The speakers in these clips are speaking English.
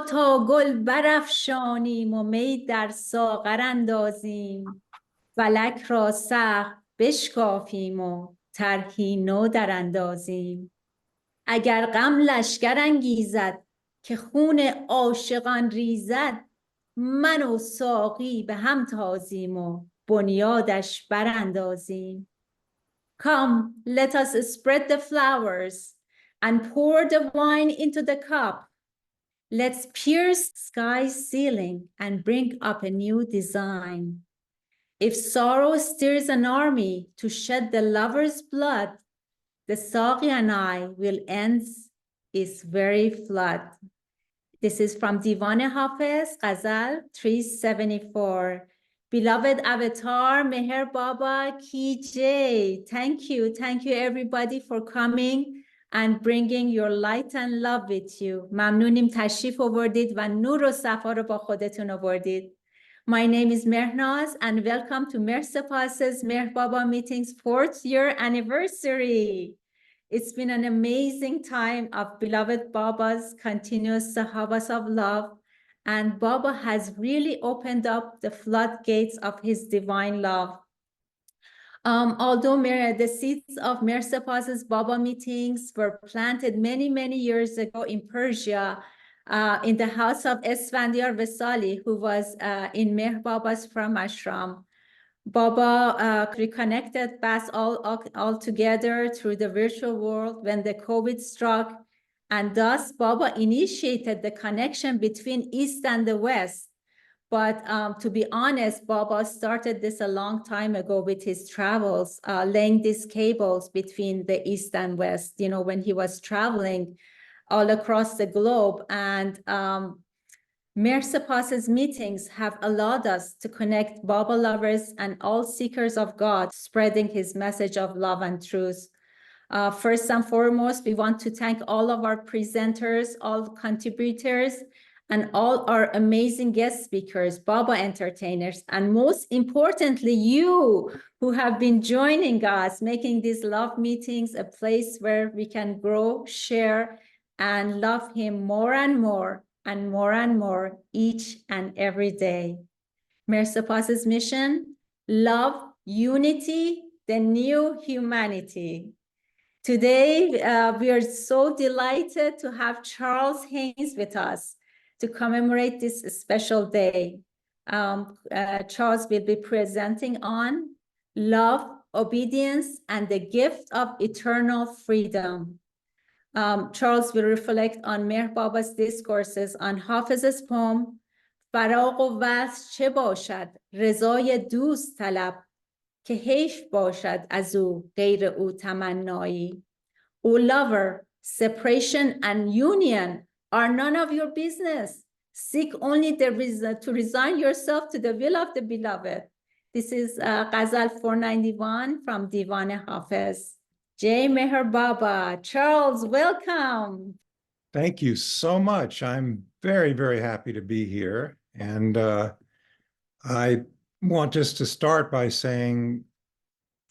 تا گل برافشانیم و می در ساغر اندازیم، فلک را سقف بشکافیم و طرحی نو در اندازیم. اگر غم لشکر انگیزد که خون عاشقان ریزد، من و ساقی به هم تازیم و بنیادش براندازیم. Come, let us spread the flowers and pour the wine into the cup. Let's pierce sky's ceiling and bring up a new design. If sorrow stirs an army to shed the lover's blood, the Saqi and I will end its very flood. This is from Divan Hafez, Ghazal 374. Beloved Avatar, Meher Baba Ki Jai. Thank you everybody for coming and bringing your light and love with you. ممنونیم تشریف آوردید و نور و صفا رو با خودتون آوردید. My name is Mehnaz and welcome to MeherSepas's Meher Baba Meeting's 4th year anniversary. It's been an amazing time of beloved Baba's continuous sahabas of love, and Baba has really opened up the floodgates of his divine love. Although the seeds of MeherSepas's Baba meetings were planted many years ago in Persia, in the house of Esfandiar Vesali, who was in Meher Baba's from Ashram. Baba reconnected us all together through the virtual world when the COVID struck, and thus Baba initiated the connection between East and the West. But to be honest, Baba started this a long time ago with his travels, laying these cables between the East and West, you know, when he was traveling all across the globe. And MeherSepas's meetings have allowed us to connect Baba lovers and all seekers of God, spreading his message of love and truth. First and foremost, we want to thank all of our presenters, all contributors, and all our amazing guest speakers, Baba entertainers, and most importantly, you who have been joining us, making these love meetings a place where we can grow, share, and love him more and more and more and more each and every day. MeherSepas's mission: love, unity, the new humanity. Today, we are so delighted to have Charles Haynes with us to commemorate this special day. Charles will be presenting on love, obedience, and the gift of eternal freedom. Charles will reflect on Meher Baba's discourses on Hafez's poem, Firaq-o-Wasl چه باشد reza-e-doost talab که حیف باشد از او غیر او تمنایی. O lover, separation and union are none of your business. Seek only the reason to resign yourself to the will of the beloved. This is Ghazal 491 from Divan Hafez. Jai Meher Baba. Charles, welcome. Thank you so much. I'm very happy to be here. And I want just to start by saying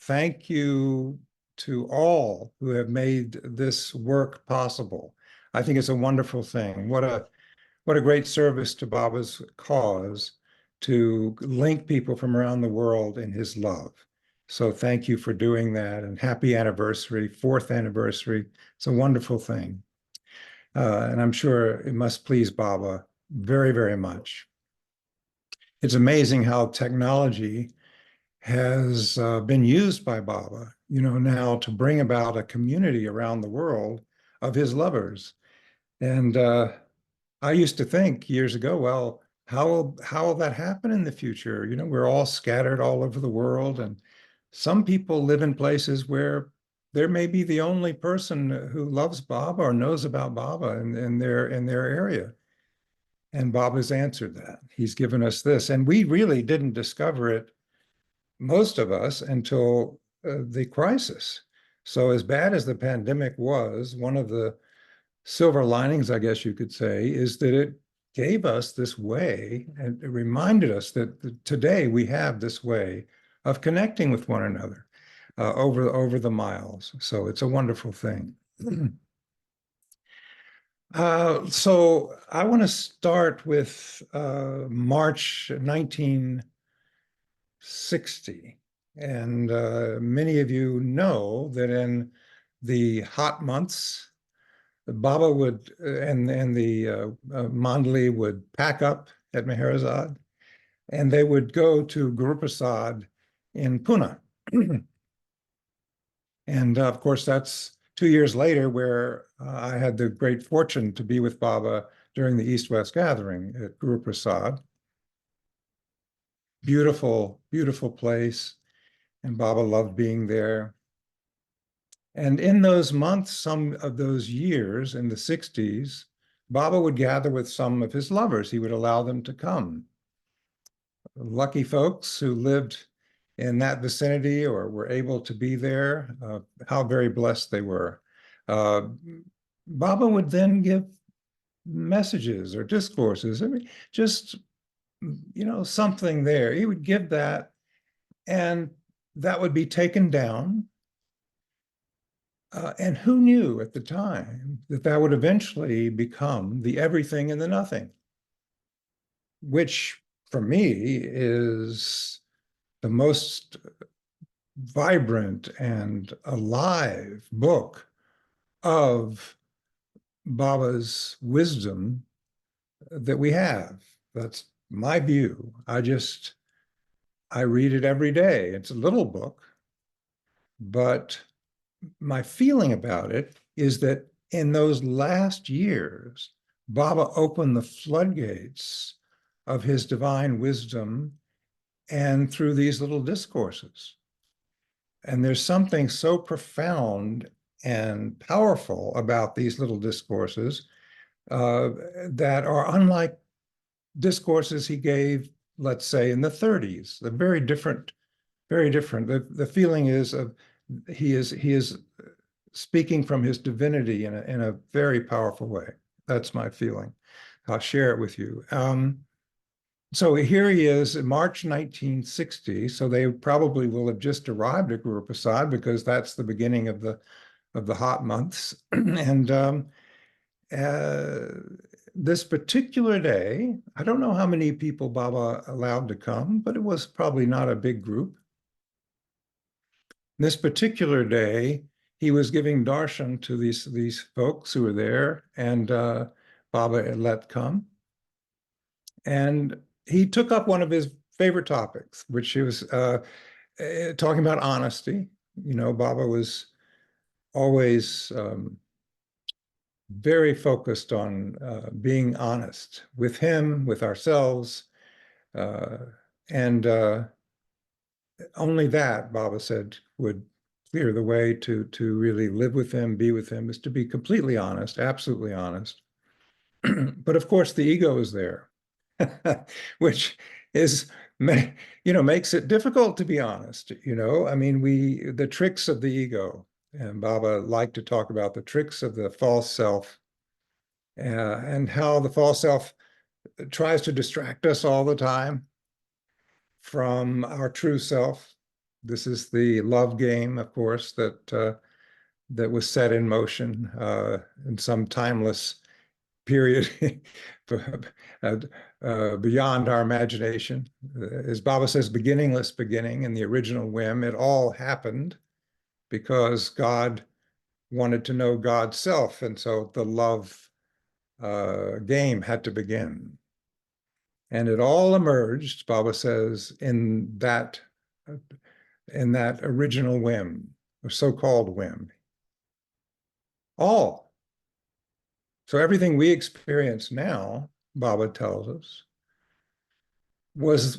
thank you to all who have made this work possible. I think it's a wonderful thing. What a great service to Baba's cause to link people from around the world in his love. So thank you for doing that, and happy anniversary, 4th anniversary. It's a wonderful thing. And I'm sure it must please Baba very much. It's amazing how technology has been used by Baba, you know, now to bring about a community around the world of his lovers. And I used to think years ago, well, how will that happen in the future? You know, we're all scattered all over the world, and some people live in places where there may be the only person who loves Baba or knows about Baba in their area. And Baba's answered that. He's given us this. And we really didn't discover it, most of us, until the crisis. So as bad as the pandemic was, one of the silver linings, I guess you could say, is that it gave us this way, and it reminded us that today we have this way of connecting with one another over the miles. So it's a wonderful thing. So I want to start with March 1960. And many of you know that in the hot months, Baba would and the Mandli would pack up at Meherzad, and they would go to Guru Prasad in Pune. And of course, that's 2 years later where I had the great fortune to be with Baba during the East-West gathering at Guru Prasad. Beautiful, beautiful place. And Baba loved being there. And in those months, some of those years in the 60s, Baba would gather with some of his lovers. He would allow them to come. Lucky folks who lived in that vicinity or were able to be there, how very blessed they were. Uh, Baba would then give messages or discourses. I mean, just, something there. He would give that, and that would be taken down. And who knew at the time that that would eventually become the everything and the nothing, which for me is the most vibrant and alive book of Baba's wisdom that we have. That's my view. I read it every day. It's a little book, but my feeling about it is that in those last years, Baba opened the floodgates of his divine wisdom and through these little discourses. And there's something so profound and powerful about these little discourses that are unlike discourses he gave, let's say, in the 30s. They're very different, very different. The feeling is of he is speaking from his divinity in a very powerful way. That's my feeling. I'll share it with you. So here he is in March 1960. So they probably will have just arrived at Guru Prasad because that's the beginning of the hot months. And this particular day, I don't know how many people Baba allowed to come, but it was probably not a big group. This particular day, he was giving darshan to these folks who were there, and Baba had let come. And he took up one of his favorite topics, which he was talking about honesty. Baba was always very focused on being honest with him, with ourselves, and only that, Baba said, would clear the way to really live with him, be with him, is to be completely honest, absolutely honest. But of course, the ego is there, which is, makes it difficult to be honest. I mean, the tricks of the ego, and Baba liked to talk about the tricks of the false self and how the false self tries to distract us all the time from our true self. This is the love game, of course, that was set in motion in some timeless period beyond our imagination. As Baba says, beginningless beginning in the original whim. It all happened because God wanted to know God's self, and so the love game had to begin. And it all emerged, Baba says, in that original whim, or so-called whim. All. So everything we experience now, Baba tells us, was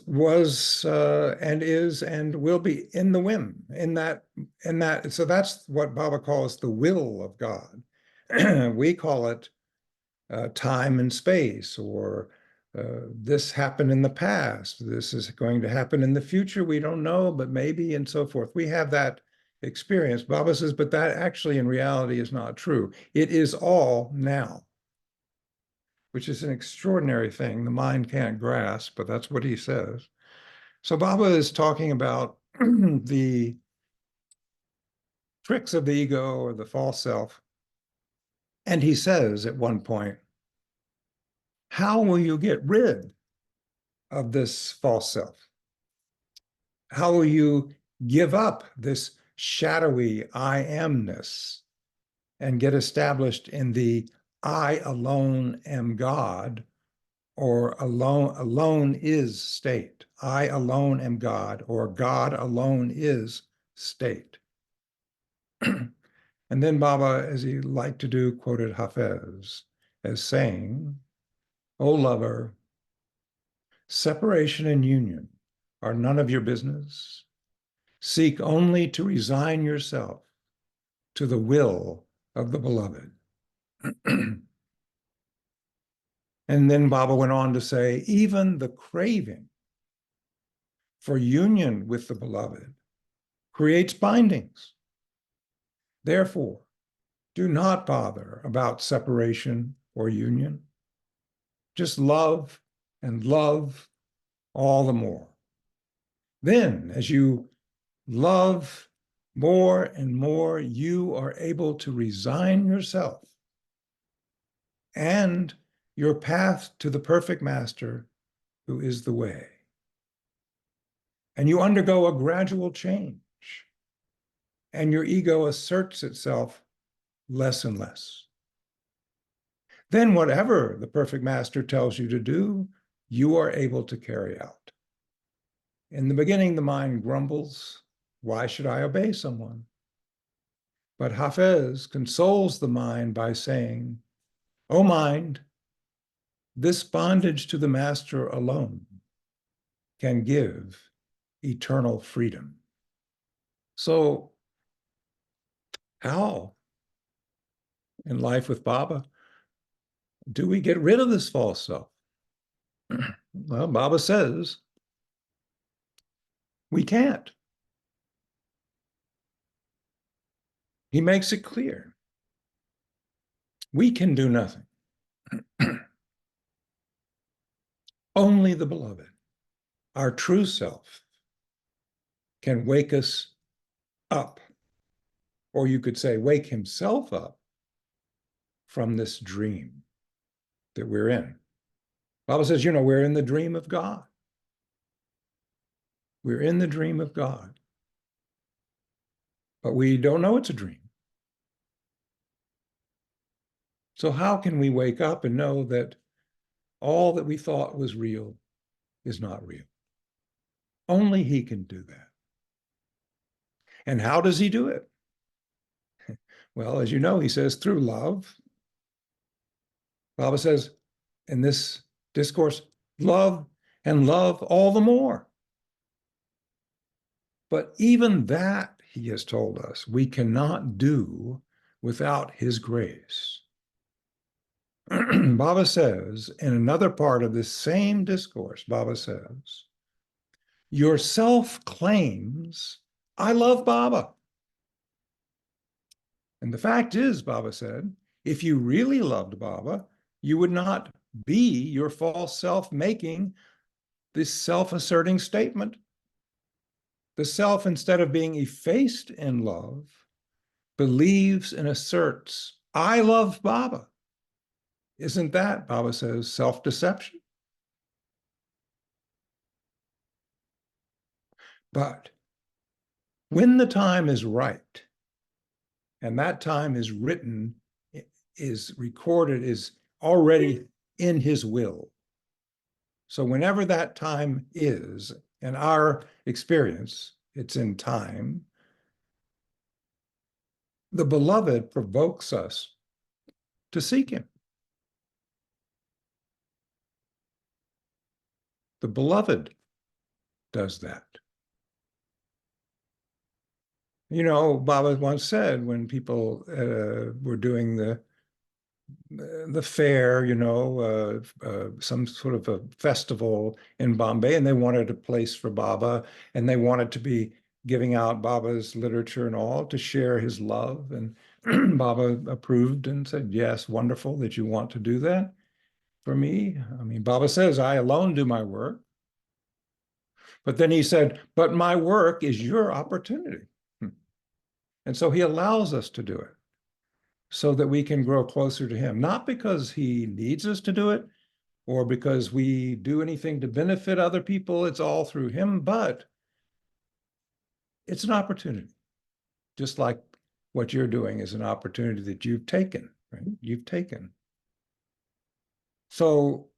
and is and will be in the whim, in that. So that's what Baba calls the will of God. We call it time and space, or this happened in the past. This is going to happen in the future. We don't know, but maybe, and so forth. We have that experience. Baba says, but that actually in reality is not true. It is all now, which is an extraordinary thing the mind can't grasp, but that's what he says. So Baba is talking about the tricks of the ego or the false self And he says at one point, how will you get rid of this false self? How will you give up this shadowy I amness and get established in the I alone am God, or alone is state? I alone am God, or God alone is state. And then Baba, as he liked to do, quoted Hafez as saying, "O lover, separation and union are none of your business. Seek only to resign yourself to the will of the beloved." And then Baba went on to say, even the craving for union with the beloved creates bindings. Therefore, do not bother about separation or union. Just love and love all the more. Then, as you love more and more, you are able to resign yourself, and your path to the perfect master, who is the way. And you undergo a gradual change, and your ego asserts itself less and less. Then whatever the perfect master tells you to do, you are able to carry out. In the beginning, the mind grumbles, why should I obey someone? But Hafez consoles the mind by saying, O mind, this bondage to the master alone can give eternal freedom. So how in life with Baba do we get rid of this false self? Well, Baba says we can't. He makes it clear. We can do nothing. Only the beloved, our true self, can wake us up, or you could say wake himself up from this dream that we're in. Baba says, we're in the dream of God. We're in the dream of God, but we don't know it's a dream. So how can we wake up and know that all that we thought was real is not real? Only he can do that. And how does he do it? Well, as you know, he says through love. Baba says in this discourse, love and love all the more. But even that, he has told us, we cannot do without his grace. Baba says in another part of this same discourse, Baba says, your self claims, I love Baba. And the fact is, Baba said, if you really loved Baba, you would not be your false self making this self-asserting statement. The self, instead of being effaced in love, believes and asserts, I love Baba. Isn't that, Baba says, self-deception? But when the time is right, and that time is written, is recorded, is already in his will. So whenever that time is, in our experience, it's in time, the beloved provokes us to seek him. The beloved does that. Baba once said when people were doing the fair, some sort of a festival in Bombay, and they wanted a place for Baba, and they wanted to be giving out Baba's literature and all to share his love. And Baba approved and said, yes, wonderful that you want to do that for me. I mean, Baba says, I alone do my work. But then he said, but my work is your opportunity. And so he allows us to do it. so that we can grow closer to him, not because he needs us to do it or because we do anything to benefit other people. It's all through him, but it's an opportunity, just like what you're doing is an opportunity that you've taken, right? You've taken. So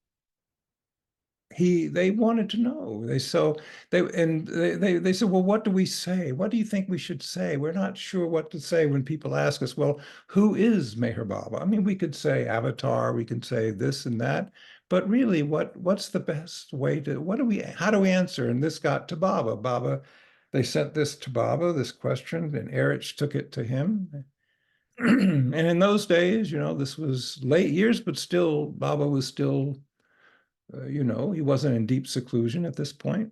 they wanted to know. They said, well, what do we say? What do you think we should say? We're not sure what to say when people ask us, well, who is Meher Baba? I mean, we could say avatar, we can say this and that, but really, what's the best way to, how do we answer? And this got to Baba. Baba, they sent this to Baba, this question, and Erich took it to him. And in those days, this was late years, but still, Baba was still he wasn't in deep seclusion at this point.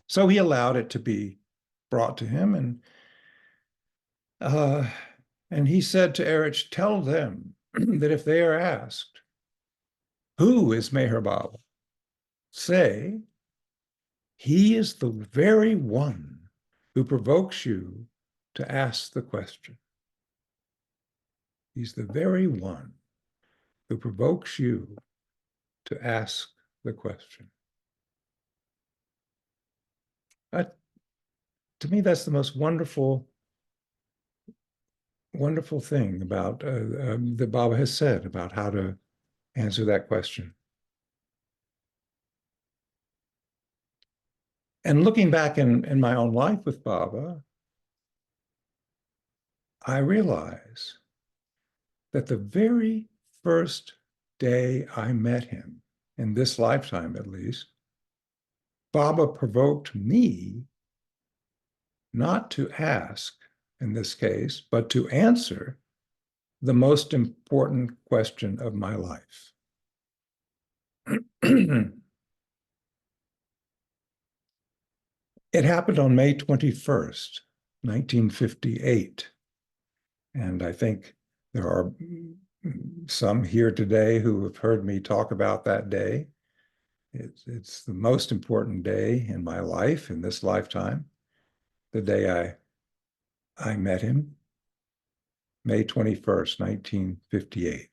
So he allowed it to be brought to him. And he said to Erich, tell them that if they are asked, who is Meher Baba? Say, he is the very one who provokes you to ask the question. He's the very one who provokes you to ask the question. To me, that's the most wonderful thing about that Baba has said about how to answer that question. And looking back in my own life with Baba, I realize that the very first day I met him, in this lifetime at least, Baba provoked me not to ask, in this case, but to answer the most important question of my life. It happened on May 21st, 1958. And I think there are some here today who have heard me talk about that day. It's the most important day in my life, in this lifetime, the day I met him, May 21st, 1958.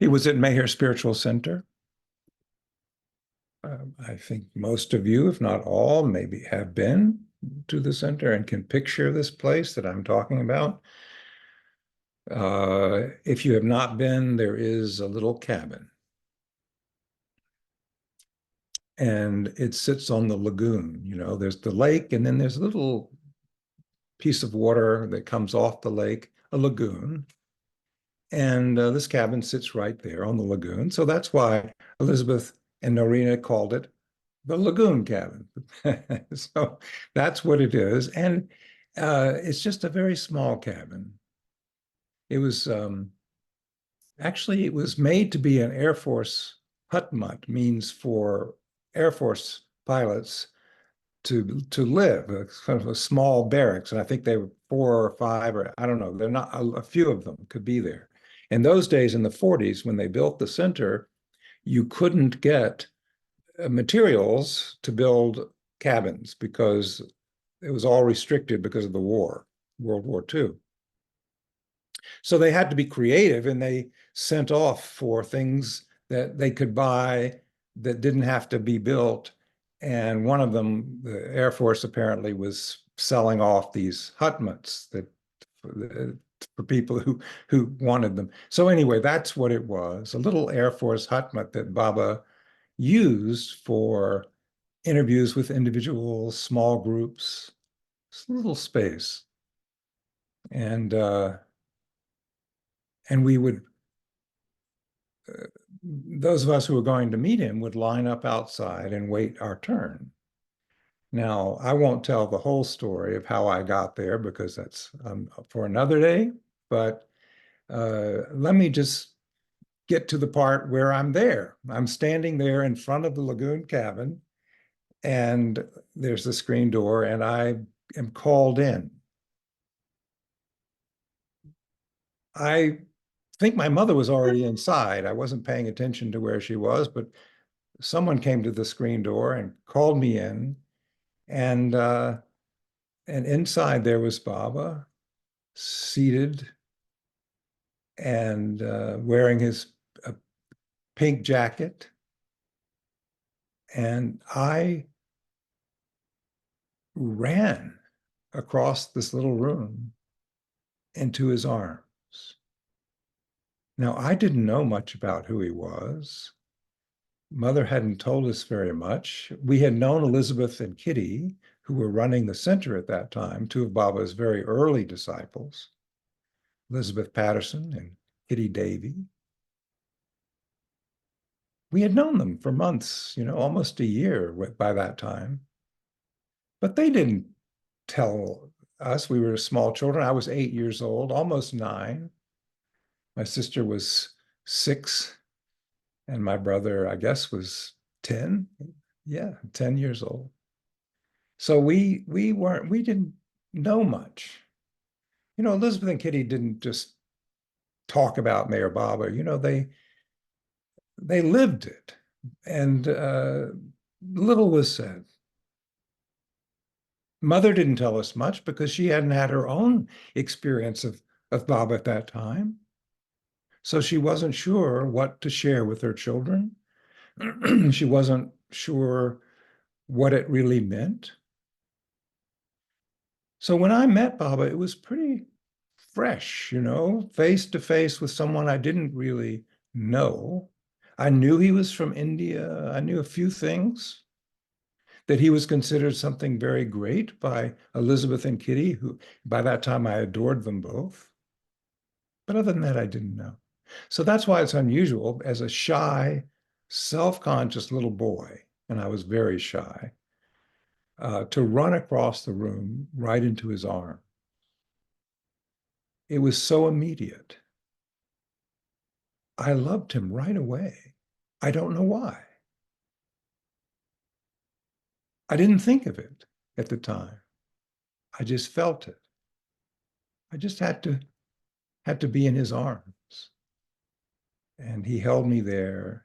He was at Meher Spiritual Center. I think most of you, if not all, maybe have been to the center and can picture this place that I'm talking about. If you have not been, there is a little cabin. And it sits on the lagoon. There's the lake, and then there's a little piece of water that comes off the lake, a lagoon. And this cabin sits right there on the lagoon. So that's why Elizabeth and Norina called it the Lagoon Cabin. So that's what it is. And it's just a very small cabin. It was actually, it was made to be an Air Force hutmut, means for Air Force pilots to live, kind of a small barracks. And I think they were 4 or 5, or I don't know, they're not, a few of them could be there. In those days, in the 40s, when they built the center, you couldn't get materials to build cabins because it was all restricted because of the war, World War II. So they had to be creative, and they sent off for things that they could buy that didn't have to be built. And one of them, the Air Force apparently was selling off these hutmuts that for people who wanted them. So anyway, that's what it was, a little Air Force hutmut that Baba used for interviews with individuals, small groups. It's a little space. And we would, those of us who were going to meet him would line up outside and wait our turn. Now, I won't tell the whole story of how I got there because that's for another day, but let me just get to the part where I'm there. I'm standing there in front of the lagoon cabin, and there's the screen door, and I am called in. I think my mother was already inside. I wasn't paying attention to where she was, but someone came to the screen door and called me in, and inside there was Baba, seated and wearing his pink jacket. And I ran across this little room into his arms. Now, I didn't know much about who he was. Mother hadn't told us very much. We had known Elizabeth and Kitty, who were running the center at that time, two of Baba's very early disciples, Elizabeth Patterson and Kitty Davy. We had known them for months, almost a year by that time. But they didn't tell us. We were small children. I was 8 years old, almost 9. My sister was 6, and my brother, I guess, was 10. Yeah, 10 years old. So we didn't know much. Elizabeth and Kitty didn't just talk about Meher Baba. They lived it, and little was said. Mother didn't tell us much because she hadn't had her own experience of Baba at that time. So she wasn't sure what to share with her children. She wasn't sure what it really meant. So when I met Baba, it was pretty fresh, face to face with someone I didn't really know. I knew he was from India. I knew a few things, that he was considered something very great by Elizabeth and Kitty, who by that time I adored them both. But other than that, I didn't know. So that's why it's unusual as a shy, self-conscious little boy, and I was very shy, to run across the room right into his arm. It was so immediate. I loved him right away. I don't know why. I didn't think of it at the time. I just felt it. I just had to be in his arms. And he held me there.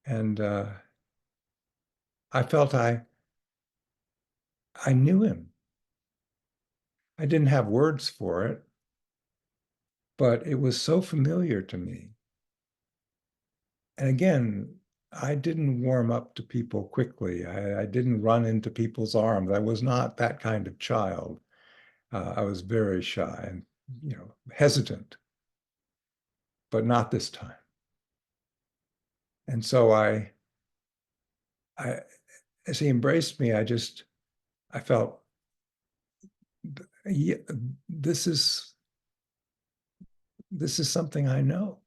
And I felt I knew him. I didn't have words for it, but it was so familiar to me. And again, I didn't warm up to people quickly. I didn't run into people's arms. I was not that kind of child. I was very shy and, hesitant, but not this time. And so as he embraced me, I felt, yeah, this is something I know.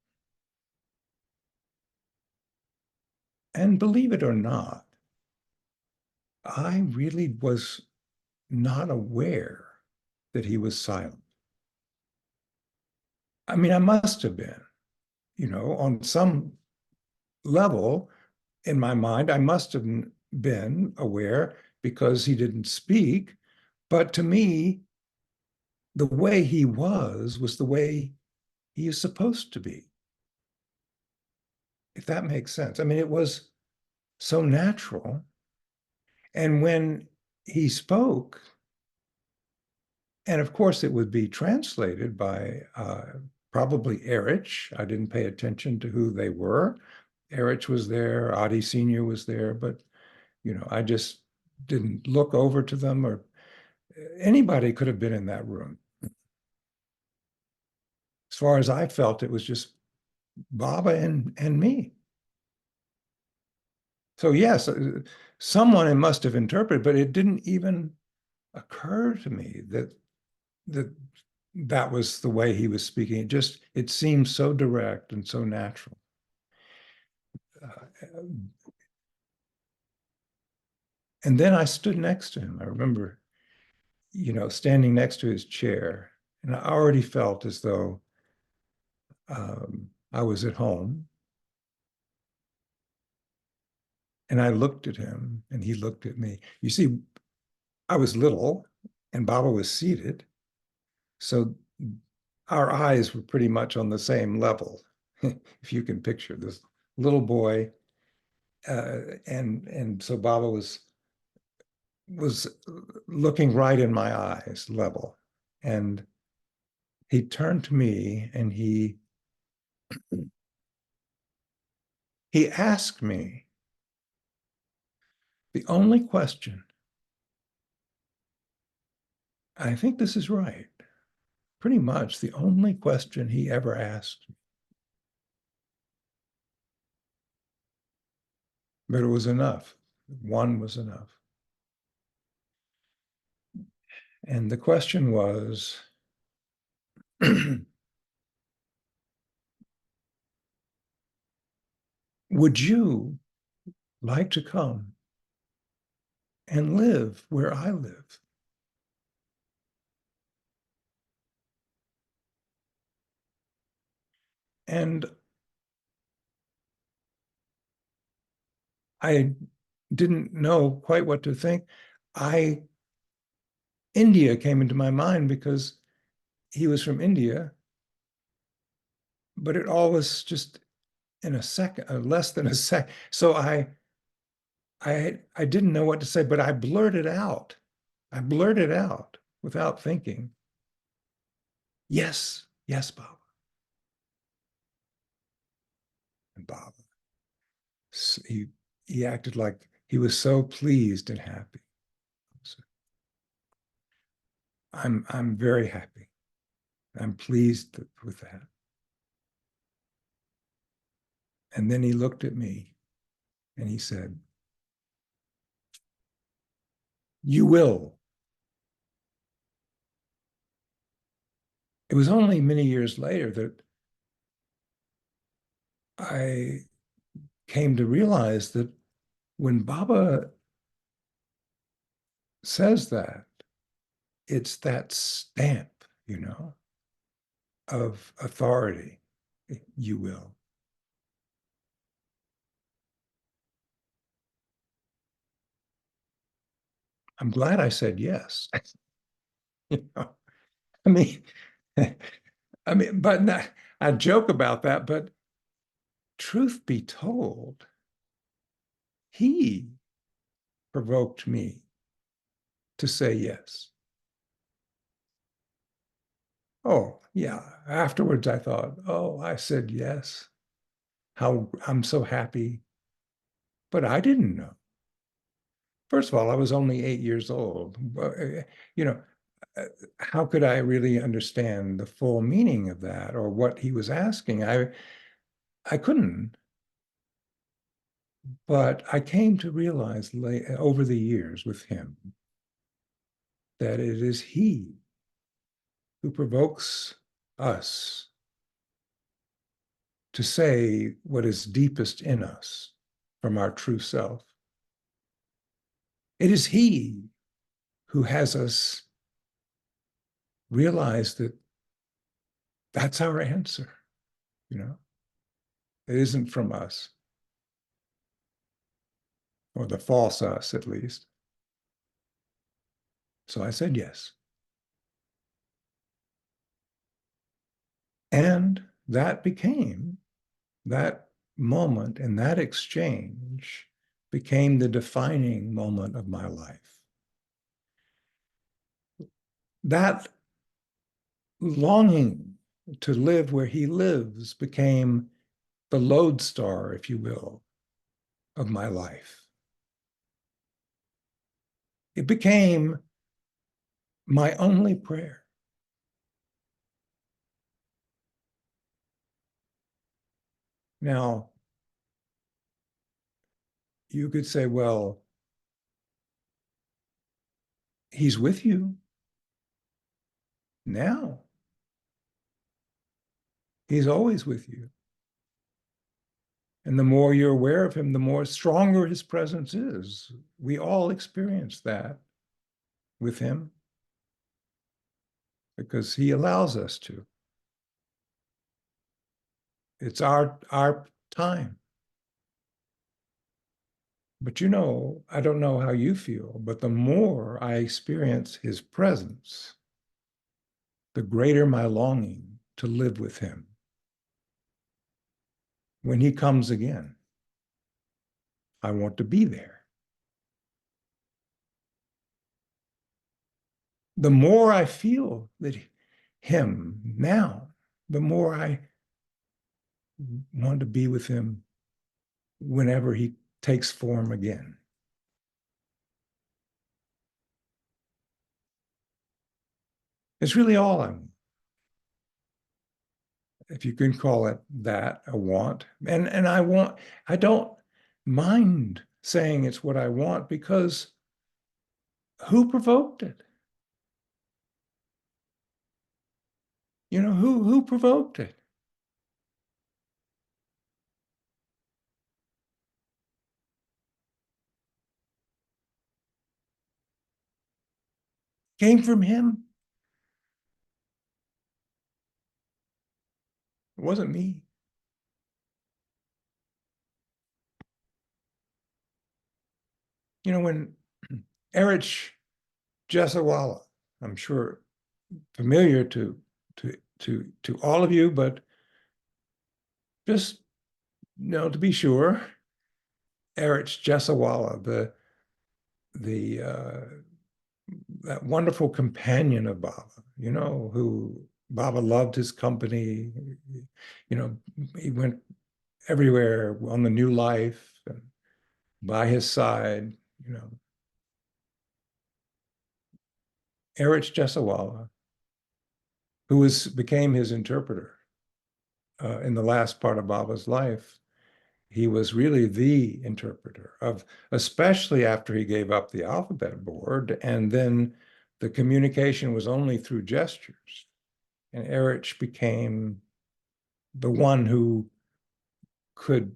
And believe it or not, I really was not aware that he was silent. I mean, I must have been, on some level in my mind, I must have been aware because he didn't speak. But to me, the way he was the way he is supposed to be, if that makes sense. I mean, it was so natural. And when he spoke, and of course it would be translated by probably Erich. I didn't pay attention to who they were. Erich was there, Adi Sr. was there, but I just didn't look over to them, or anybody could have been in that room. As far as I felt, it was just Baba and me. So yes, someone must have interpreted, but it didn't even occur to me that was the way he was speaking. It seemed so direct and so natural. And then I stood next to him. I remember, standing next to his chair, and I already felt as though I was at home. And I looked at him, and he looked at me. You see, I was little, and Baba was seated, so our eyes were pretty much on the same level, if you can picture this little boy. And so Baba was looking right in my eyes level. And he turned to me and he asked me the only question. I think this is right. Pretty much the only question he ever asked me. But it was enough. One was enough. And the question was, would you like to come and live where I live? And I didn't know quite what to think. India came into my mind because he was from India, but it all was just in a second, less than a second. So I didn't know what to say, but I blurted out. I blurted out without thinking, yes, yes, Baba. And Baba, he acted like he was so pleased and happy. So I'm very happy. I'm pleased with that. And then he looked at me and he said, you will. It was only many years later that I came to realize that when Baba says that, it's that stamp, of authority, you will. I'm glad I said yes. I mean, but I joke about that, but truth be told, he provoked me to say yes. Oh, yeah. Afterwards, I thought, oh, I said yes. How I'm so happy. But I didn't know. First of all, I was only 8 years old. You know, how could I really understand the full meaning of that or what he was asking? I couldn't. But I came to realize over the years with him that it is he who provokes us to say what is deepest in us from our true self. It is he who has us realize that that's our answer, It isn't from us, or the false us at least. So I said yes. And that moment and that exchange became the defining moment of my life. That longing to live where he lives became the lodestar, if you will, of my life. It became my only prayer. Now, you could say, well, he's with you now. He's always with you. And the more you're aware of him, the more stronger his presence is. We all experience that with him because he allows us to. It's our time. But I don't know how you feel, but the more I experience his presence, the greater my longing to live with him when he comes again. I want to be there. The more I feel that him now, the more I want to be with him whenever he takes form again. It's really all I want, if you can call it that, a want. And I don't mind saying it's what I want, because who provoked it? You know, who provoked it? Came from him. It wasn't me. You know, when Erich Jessawala, I'm sure familiar to all of you, but just, you know, to be sure, Erich Jessawala, that wonderful companion of Baba, you know, who Baba loved his company. You know, he went everywhere on the New Life and by his side, you know. Erich Jessawala, who became his interpreter in the last part of Baba's life. He was really the interpreter of, especially after he gave up the alphabet board, and then the communication was only through gestures. And Erich became the one who could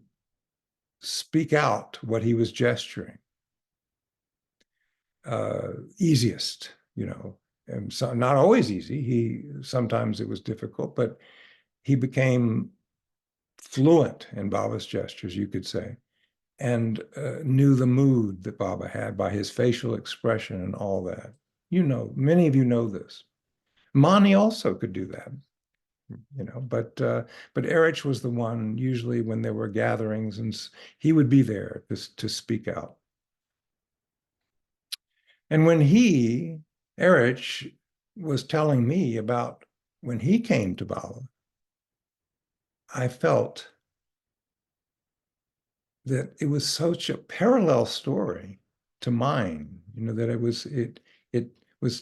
speak out what he was gesturing easiest, you know, and so not always easy. Sometimes it was difficult, but he became fluent in Baba's gestures, you could say, and knew the mood that Baba had by his facial expression and all that. You know, many of you know this. Mani also could do that, you know, but Erich was the one, usually when there were gatherings, and he would be there to speak out. And when Erich, was telling me about when he came to Baba, I felt that it was such a parallel story to mine, you know, that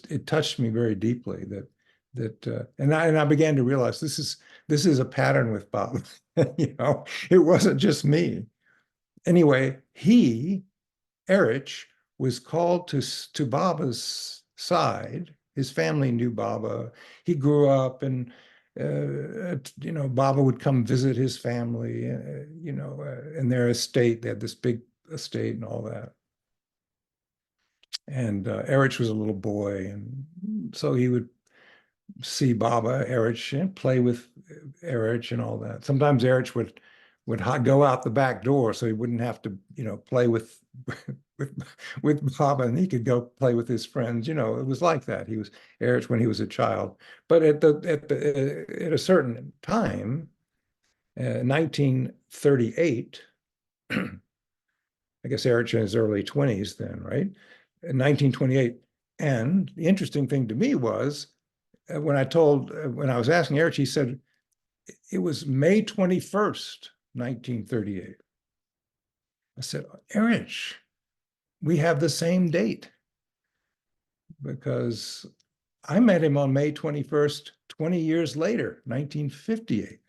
it touched me very deeply, and I began to realize this is a pattern with Baba. You know, it wasn't just me. Anyway, Erich, was called to Baba's side. His family knew Baba. He grew up, and you know, Baba would come visit his family, you know, in their estate. They had this big estate and all that. And Erich was a little boy, and so he would see Baba, Erich, and play with Erich and all that. Sometimes Erich would go out the back door so he wouldn't have to, you know, play with with Baba, and he could go play with his friends. You know, it was like that. He was Erich when he was a child. But at a certain time, 1938, I guess Erich in his early 20s then, right? In 1928. And the interesting thing to me was when I was asking Erich, he said it was May 21st, 1938. I said, Erich, we have the same date, because I met him on May 21st, 20 years later, 1958.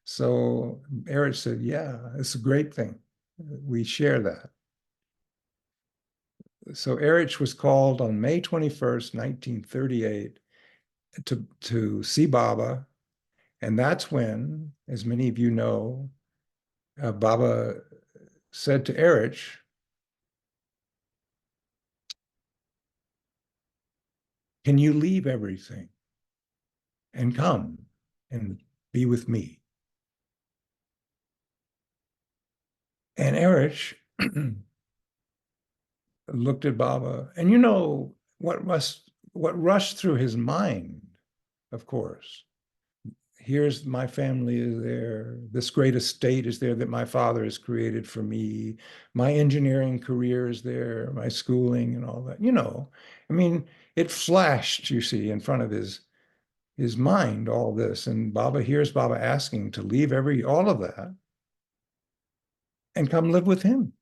So Erich said, yeah, it's a great thing. We share that. So Erich was called on May 21st, 1938 to see Baba. And that's when, as many of you know, Baba said to Erich, can you leave everything and come and be with me? And Erich looked at Baba, and you know what rushed through his mind, of course. Here's my family is there. This great estate is there that my father has created for me. My engineering career is there, my schooling and all that. You know, I mean, it flashed, you see, in front of his his mind all this. And Baba hears Baba asking to leave all of that and come live with him.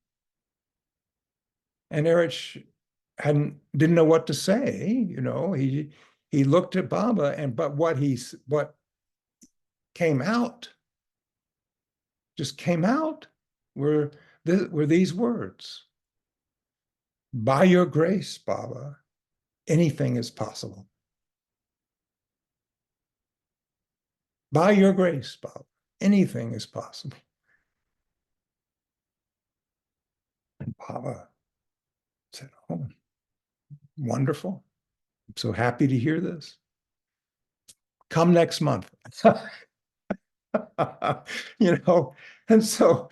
And Erich didn't know what to say, you know. He looked at Baba, but what came out, just came out, were these words: by your grace, Baba, anything is possible. By your grace, Baba, anything is possible. And Baba said, oh, wonderful. I'm so happy to hear this. Come next month. You know, and so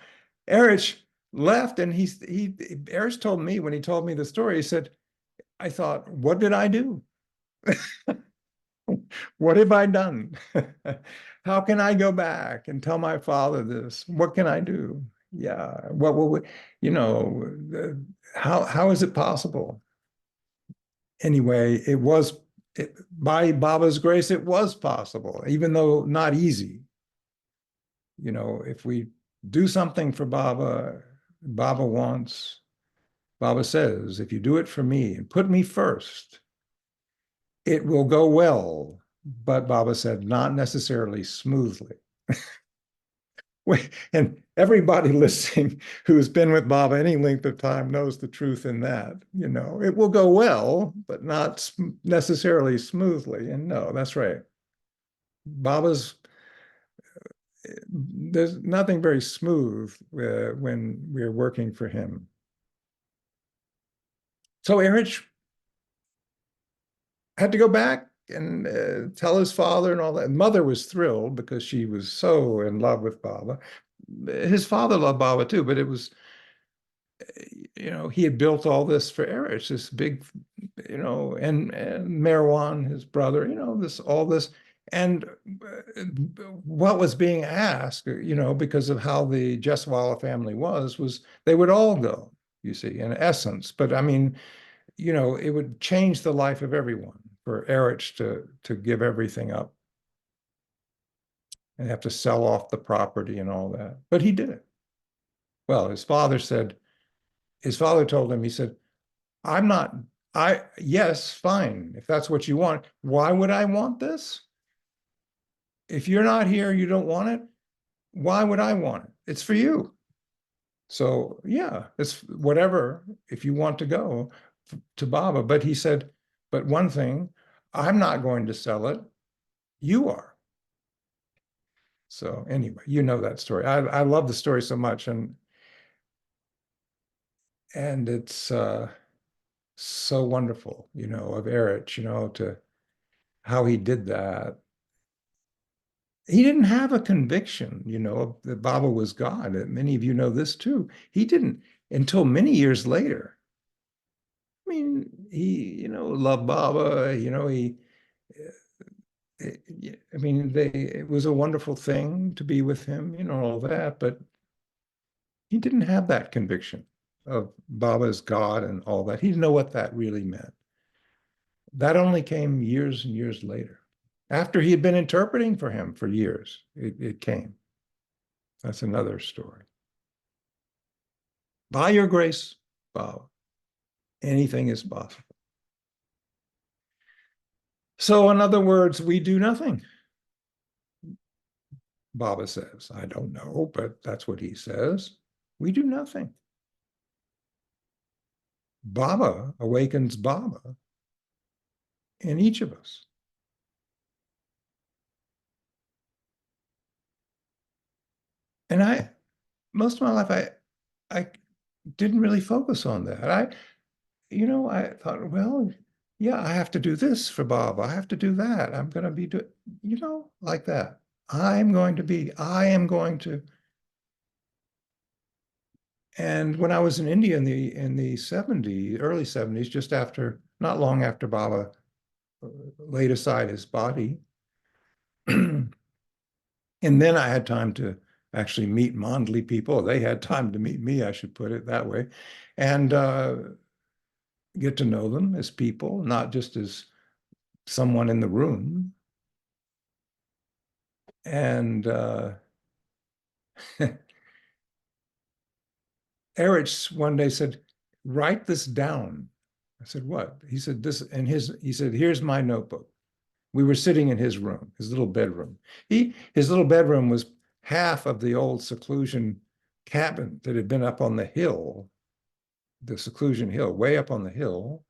Erich left, and Erich told me, when he told me the story, he said, I thought, what did I do? What have I done? How can I go back and tell my father this? What can I do? Yeah, what will we, you know, how is it possible? Anyway, by Baba's grace, it was possible, even though not easy. You know, if we do something for Baba, Baba says, if you do it for me and put me first, it will go well. But Baba said, not necessarily smoothly. And everybody listening who's been with Baba any length of time knows the truth in that. You know, it will go well, but not necessarily smoothly. And no, that's right. There's nothing very smooth when we're working for him. So Erich had to go back and tell his father and all that. Mother was thrilled because she was so in love with Baba. His father loved Baba too, but it was, you know, he had built all this for Erich, this big, you know, and Merwan, his brother, you know, all this. And what was being asked, you know, because of how the Jeswala family was they would all go, you see, in essence. But I mean, you know, it would change the life of everyone for Erich to give everything up and have to sell off the property and all that. But he did it. Well, his father told him, he said, yes, fine, if that's what you want. Why would I want this? If you're not here, you don't want it. Why would I want it? It's for you. So yeah, it's whatever, if you want to go to Baba. But he said, but one thing, I'm not going to sell it. You are. So anyway, you know that story. I love the story so much, and it's so wonderful, you know, of Erich, you know, to how he did that. He didn't have a conviction, you know, that Baba was God. Many of you know this too. He didn't until many years later. I mean, he, you know, loved Baba, you know, I mean, it was a wonderful thing to be with him, you know, all that, but he didn't have that conviction of Baba as God and all that. He didn't know what that really meant. That only came years and years later. After he had been interpreting for him for years, it came. That's another story. By your grace, Baba, anything is possible. So in other words, we do nothing. Baba says, I don't know, but that's what he says. We do nothing. Baba awakens Baba in each of us. And most of my life, I didn't really focus on that. I thought, well, yeah, I have to do this for Baba. I have to do that. I'm going to be doing, you know, like that. I am going to. And when I was in India in the early 70s, just after, not long after Baba laid aside his body, and then I had time to actually meet Mandli people. They had time to meet me, I should put it that way, and get to know them as people, not just as someone in the room. And Erich one day said, write this down. I said, what? He said, this, and he said, here's my notebook. We were sitting in his room, his little bedroom. His little bedroom was half of the old seclusion cabin that had been up on the hill, the seclusion hill, way up on the hill.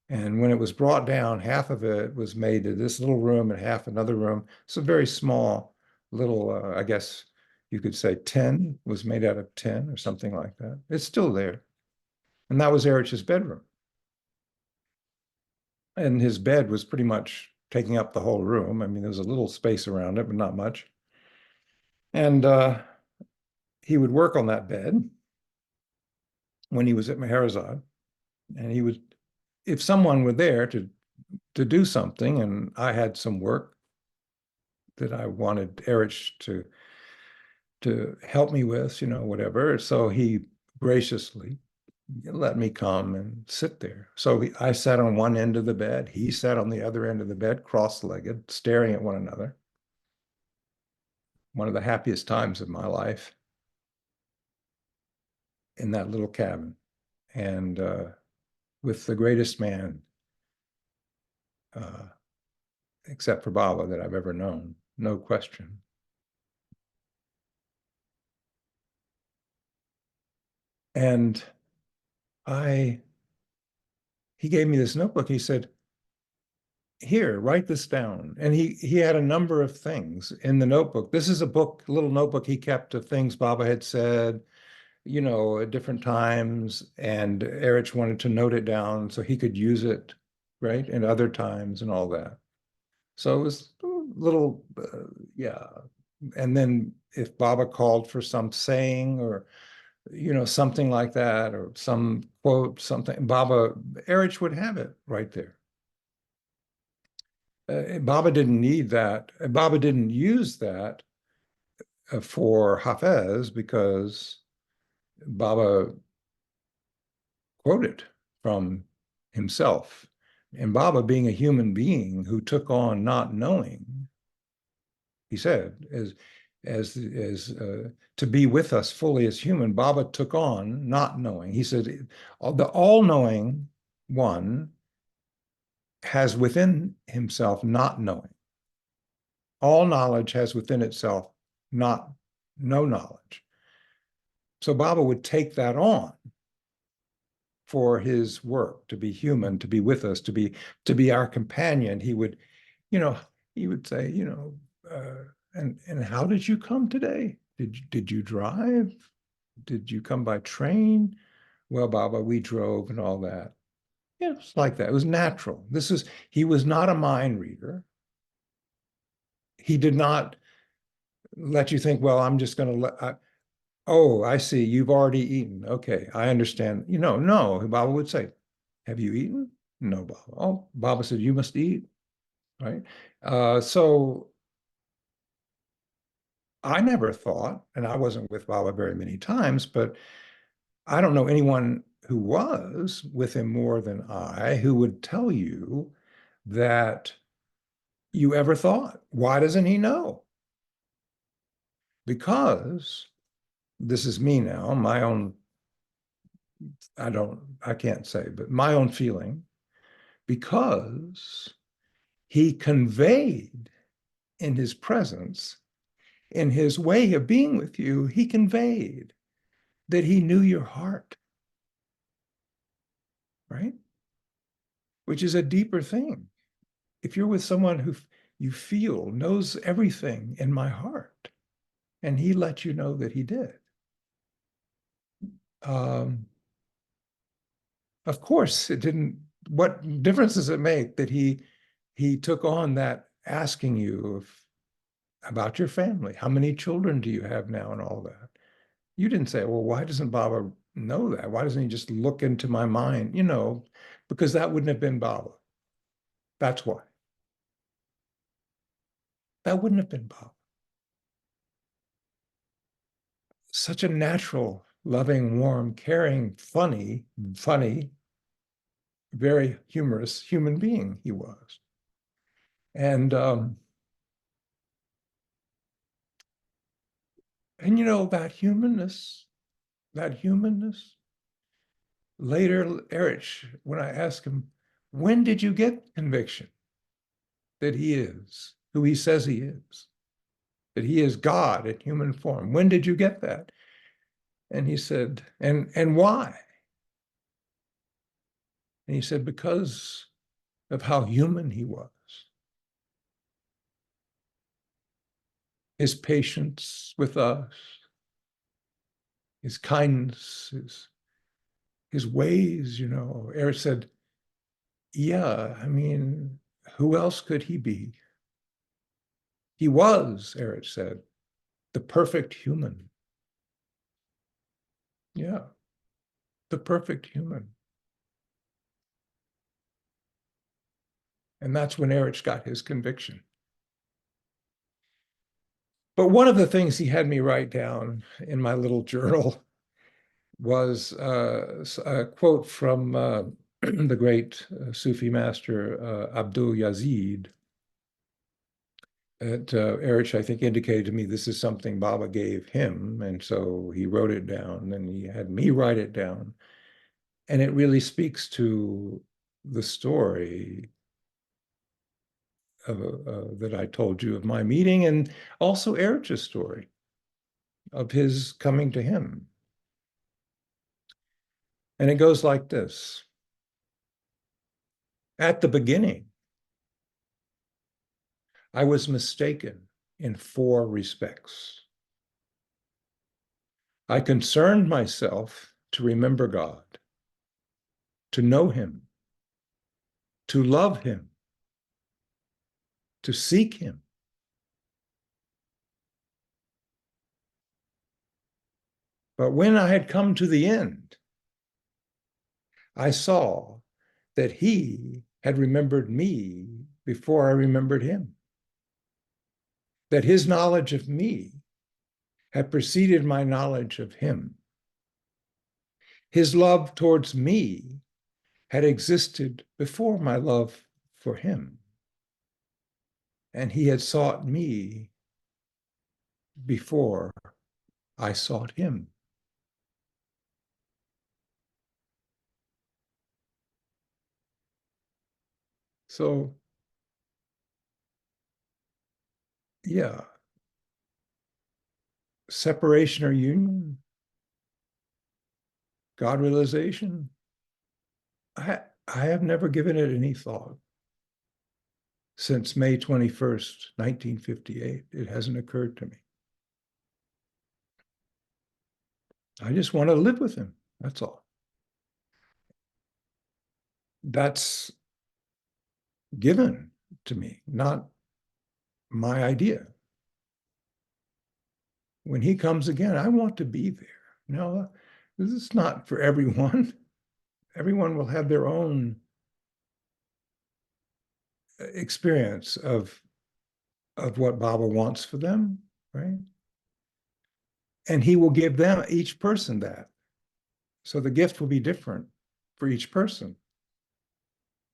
And when it was brought down, half of it was made to this little room and half another room. It's a very small little, I guess you could say tin, was made out of tin or something like that. It's still there. And that was Erich's bedroom. And his bed was pretty much taking up the whole room. I mean, there was a little space around it, but not much. And he would work on that bed when he was at Meherzad. And he would, if someone were there to do something, and I had some work that I wanted Erich to help me with, you know, whatever. So he graciously let me come and sit there. So I sat on one end of the bed. He sat on the other end of the bed, cross-legged, staring at one another. One of the happiest times of my life in that little cabin. And with the greatest man, except for Baba, that I've ever known, no question. And he gave me this notebook. He said, here, write this down. And he had a number of things in the notebook. This is a book, a little notebook he kept of things Baba had said, you know, at different times. And Erich wanted to note it down so he could use it, right, in other times and all that. So it was a little, yeah. And then if Baba called for some saying or, you know, something like that, or some quote, something, Erich would have it right there. Baba didn't need that. Baba didn't use that for Hafez because Baba quoted from himself. And Baba, being a human being who took on not knowing, he said, as to be with us fully as human, Baba took on not knowing. He said, the all-knowing one has within himself not knowing. All knowledge has within itself no knowledge. So Baba would take that on for his work, to be human, to be with us, to be our companion. He would, you know, he would say, you know, and how did you come today? Did you drive? Did you come by train? Well, Baba, we drove and all that. Yeah, it was like that. It was natural. He was not a mind reader. He did not let you think, well, I'm just going to oh, I see, you've already eaten. Okay, I understand. You know, no, Baba would say, have you eaten? No, Baba. Oh, Baba said, you must eat, right? So I never thought, and I wasn't with Baba very many times, but I don't know anyone who was with him more than I who would tell you that you ever thought, why doesn't he know? Because this is me now, my own, I can't say, but my own feeling, because he conveyed in his presence, in his way of being with you, he conveyed that he knew your heart, right? Which is a deeper thing. If you're with someone who you feel knows everything in my heart, and he let you know that he did, of course, it didn't. What difference does it make that he took on that asking you about your family? How many children do you have now and all that? You didn't say, well, why doesn't Baba know that? Why doesn't he just look into my mind? You know, because that wouldn't have been Baba. That's why. That wouldn't have been Baba. Such a natural, loving, warm, caring, funny, very humorous human being he was. And And you know, that humanness, later, Erich, when I asked him, when did you get conviction that he is who he says he is, that he is God in human form? When did you get that? And he said, and why? And he said, because of how human he was. His patience with us, his kindness, his ways, you know. Eric said, yeah, I mean, who else could he be? He was, Eric said, the perfect human. Yeah, the perfect human. And that's when Eric got his conviction. But one of the things he had me write down in my little journal was a quote from the great Sufi master Abdul Yazid. Erich, I think, indicated to me this is something Baba gave him, and so he wrote it down, and he had me write it down. And it really speaks to the story that I told you of my meeting, and also Erich's story of his coming to him. And it goes like this. At the beginning, I was mistaken in 4 respects. I concerned myself to remember God, to know him, to love him, to seek him. But when I had come to the end, I saw that he had remembered me before I remembered him, that his knowledge of me had preceded my knowledge of him. His love towards me had existed before my love for him, and he had sought me before I sought him. So, yeah, separation or union, God realization, I have never given it any thought. Since May 21st, 1958, it hasn't occurred to me. I just want to live with him, that's all. That's given to me, not my idea. When he comes again, I want to be there. No, this is not for everyone. Everyone will have their own experience of what Baba wants for them, right? And he will give them, each person, that. So the gift will be different for each person.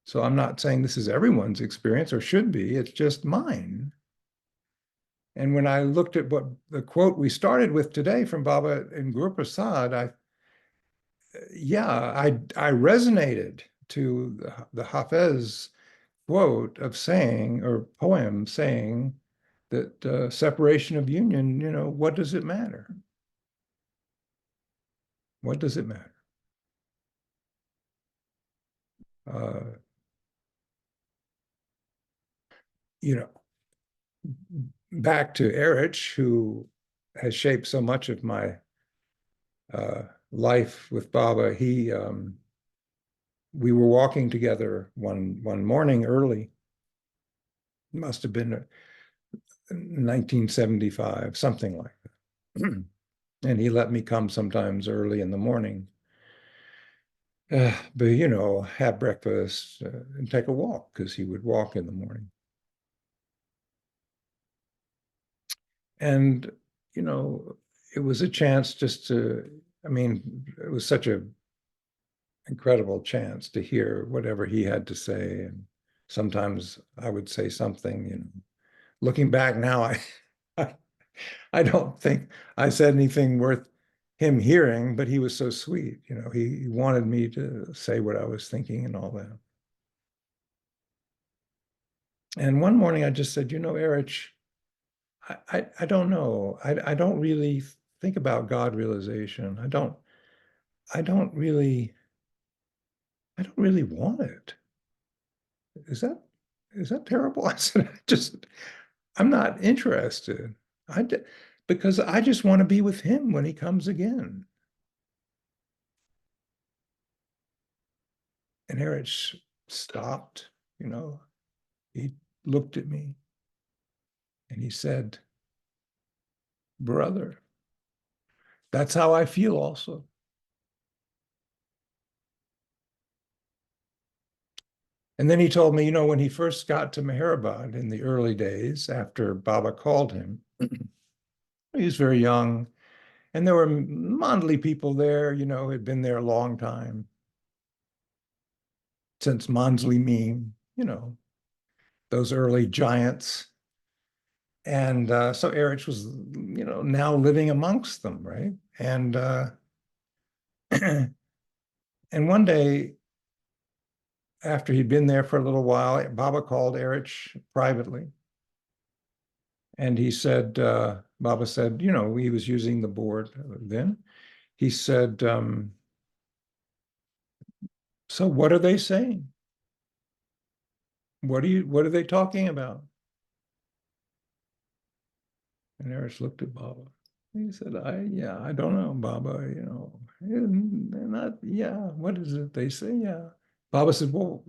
So I'm not saying this is everyone's experience, or should be, it's just mine. And when I looked at what the quote we started with today from Baba and Guru Prasad, I resonated to the Hafez quote of saying, or poem saying, that separation of union, you know, what does it matter? What does it matter? You know, back to Erich, who has shaped so much of my life with Baba. We were walking together one morning early. It must have been 1975, something like that. And he let me come sometimes early in the morning. But, you know, have breakfast and take a walk, because he would walk in the morning. And, you know, it was a chance just to, I mean, it was such an incredible chance to hear whatever he had to say. And sometimes I would say something, you know. Looking back now, I don't think I said anything worth him hearing, but he was so sweet. You know, he wanted me to say what I was thinking and all that. And one morning I just said, you know, Erich, I don't know. I don't really think about God realization. I don't really want it. Is that terrible? I said, I'm not interested. Because I just want to be with him when he comes again. And Erich stopped, you know, he looked at me and he said, brother, that's how I feel also. And then he told me, you know, when he first got to Meherabad in the early days after Baba called him, he was very young, and there were Mandli people there, you know, who had been there a long time, since Manjli Meme, you know, those early giants. And so Erich was, you know, now living amongst them, right? And and one day, after he'd been there for a little while, Baba called Erich privately. And he said, Baba said, you know, he was using the board then. He said, so what are they saying? What are they talking about? And Erich looked at Baba. He said, I don't know, Baba, you know, they're not, yeah, what is it they say? Yeah. Baba said, well,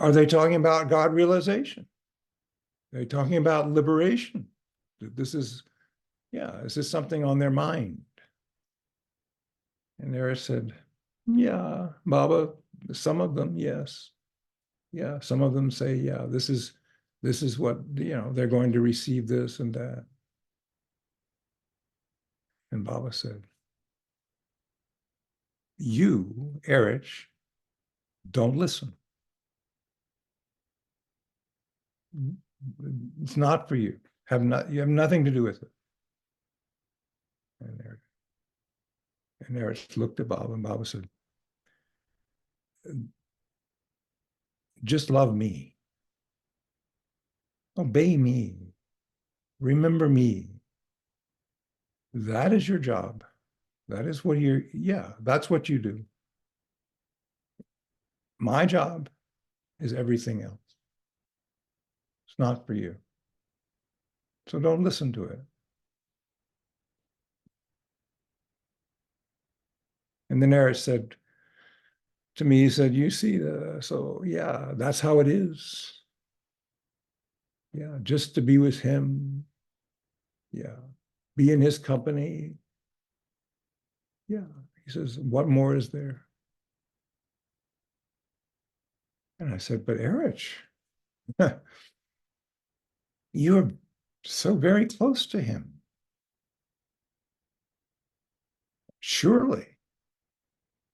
are they talking about God realization? Are they talking about liberation? This is something on their mind? And Erich said, yeah, Baba, some of them, yes. Yeah, some of them say, yeah, this is what, you know, they're going to receive this and that. And Baba said, you, Erich, don't listen. It's not for you. You have nothing to do with it. And Erich looked at Baba, and Baba said, just love me. Obey me. Remember me. That is your job. That is what that's what you do. My job is everything else. It's not for you. So don't listen to it. And then Erich said to me, he said, you see, so yeah, that's how it is. Yeah, just to be with him. Yeah, be in his company. Yeah, he says, what more is there? And I said, but Erich, you're so very close to him. Surely,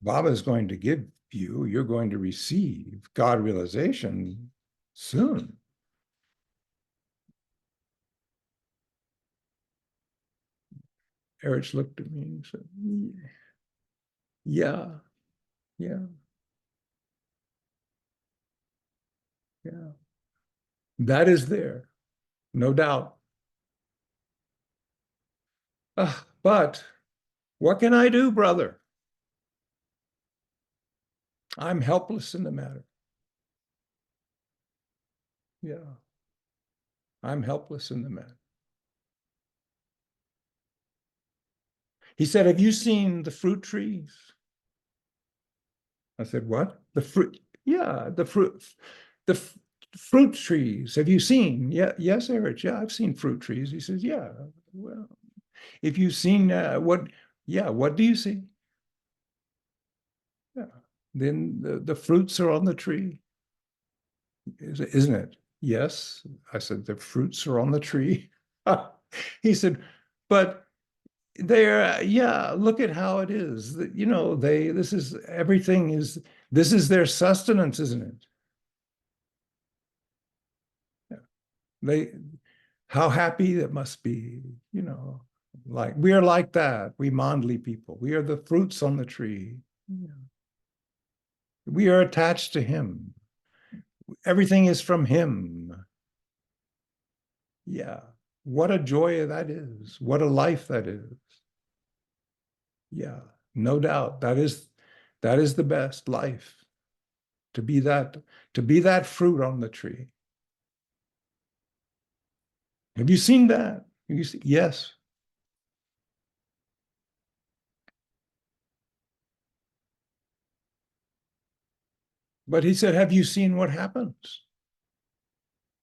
Baba is going to give you're going to receive God realization soon. Erich looked at me and said, yeah, yeah, yeah. That is there, no doubt. But what can I do, brother? I'm helpless in the matter. Yeah, I'm helpless in the matter. He said, have you seen the fruit trees? I said, what? The fruit, yeah, the fruit trees. Have you seen? Yeah, yes, Erich. Yeah, I've seen fruit trees. He says, yeah, well, if you've seen what do you see? Yeah, then the fruits are on the tree. Isn't it? Yes. I said, the fruits are on the tree. He said, but they're, yeah, look at how it is. You know, this is their sustenance, isn't it? Yeah. How happy that must be, you know, like we are like that. We Mandli people. We are the fruits on the tree. We are attached to him. Everything is from him. Yeah. What a joy that is. What a life that is. Yeah, no doubt. That is the best life. To be that fruit on the tree. Have you seen that? Yes. But he said, have you seen what happens?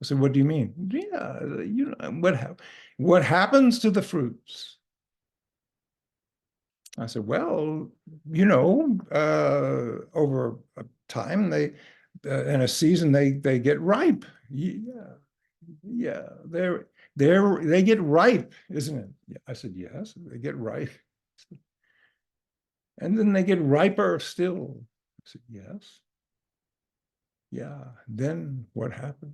I said, what do you mean? Yeah, you know, what happens to the fruits? I said, well, you know, over a time, in a season, they get ripe. Yeah, yeah, they get ripe, isn't it? Yeah, I said, yes, they get ripe. And then they get riper still. I said, yes. Yeah, then what happens?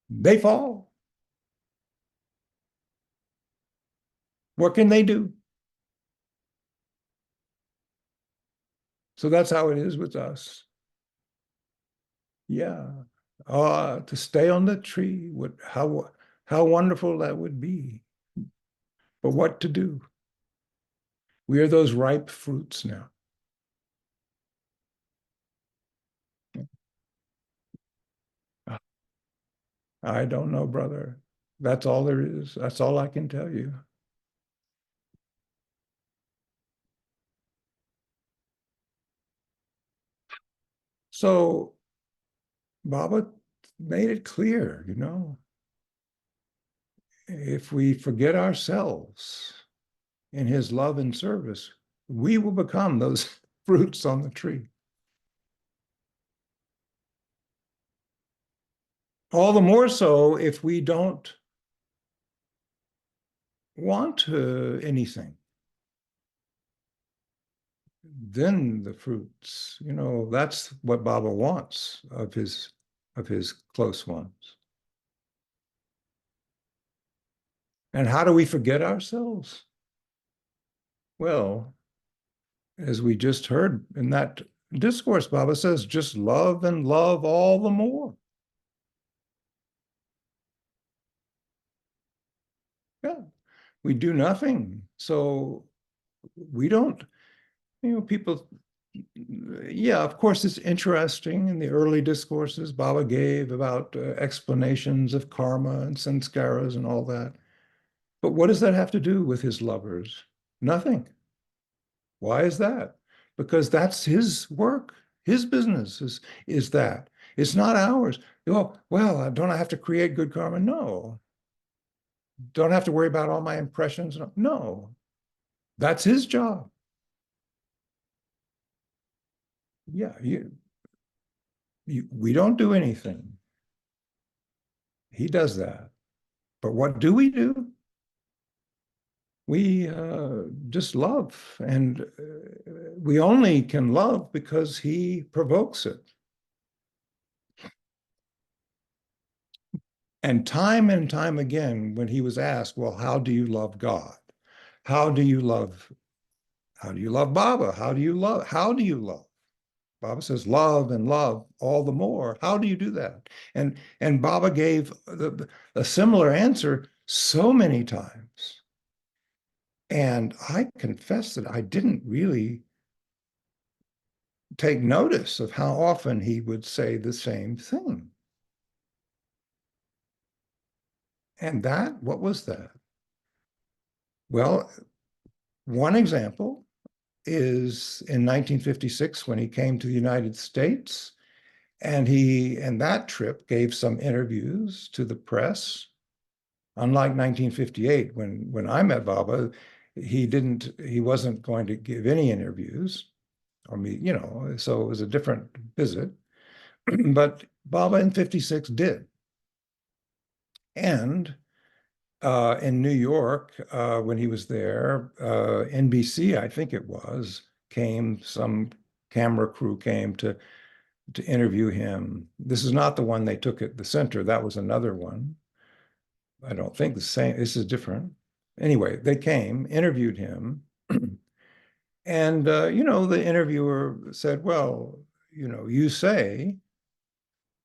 They fall. What can they do? So that's how it is with us. Yeah. To stay on the tree, how wonderful that would be. But what to do? We are those ripe fruits now. I don't know, brother. That's all there is. That's all I can tell you. So Baba made it clear, you know, if we forget ourselves in his love and service, we will become those fruits on the tree. All the more so if we don't want anything. Then the fruits, you know, that's what Baba wants of his close ones. And how do we forget ourselves? Well, as we just heard in that discourse, Baba says, just love and love all the more. Yeah, we do nothing. So we don't, you know, people, yeah, of course, it's interesting in the early discourses Baba gave about explanations of karma and sanskaras and all that. But what does that have to do with his lovers? Nothing. Why is that? Because that's his work. His business is that. It's not ours. Oh, well, don't I have to create good karma? No. Don't have to worry about all my impressions? No. That's his job. Yeah, we don't do anything. He does that. But what do? We just love. And we only can love because he provokes it. And time again, when he was asked, well, how do you love God? How do you love Baba? How do you love? Baba says, love and love all the more. How do you do that? And Baba gave a similar answer so many times. And I confess that I didn't really take notice of how often he would say the same thing. And what was that? Well, one example is in 1956 when he came to the United States, and he, in that trip, gave some interviews to the press. Unlike 1958, when I met Baba, he wasn't going to give any interviews, or me, you know, so it was a different visit. But Baba in 56 did. And in New York, when he was there, NBC, I think it was, some camera crew came to to interview him. This is not the one they took at the center. That was another one. I don't think the same. This is different. Anyway, they came, interviewed him. And, the interviewer said, well, you say,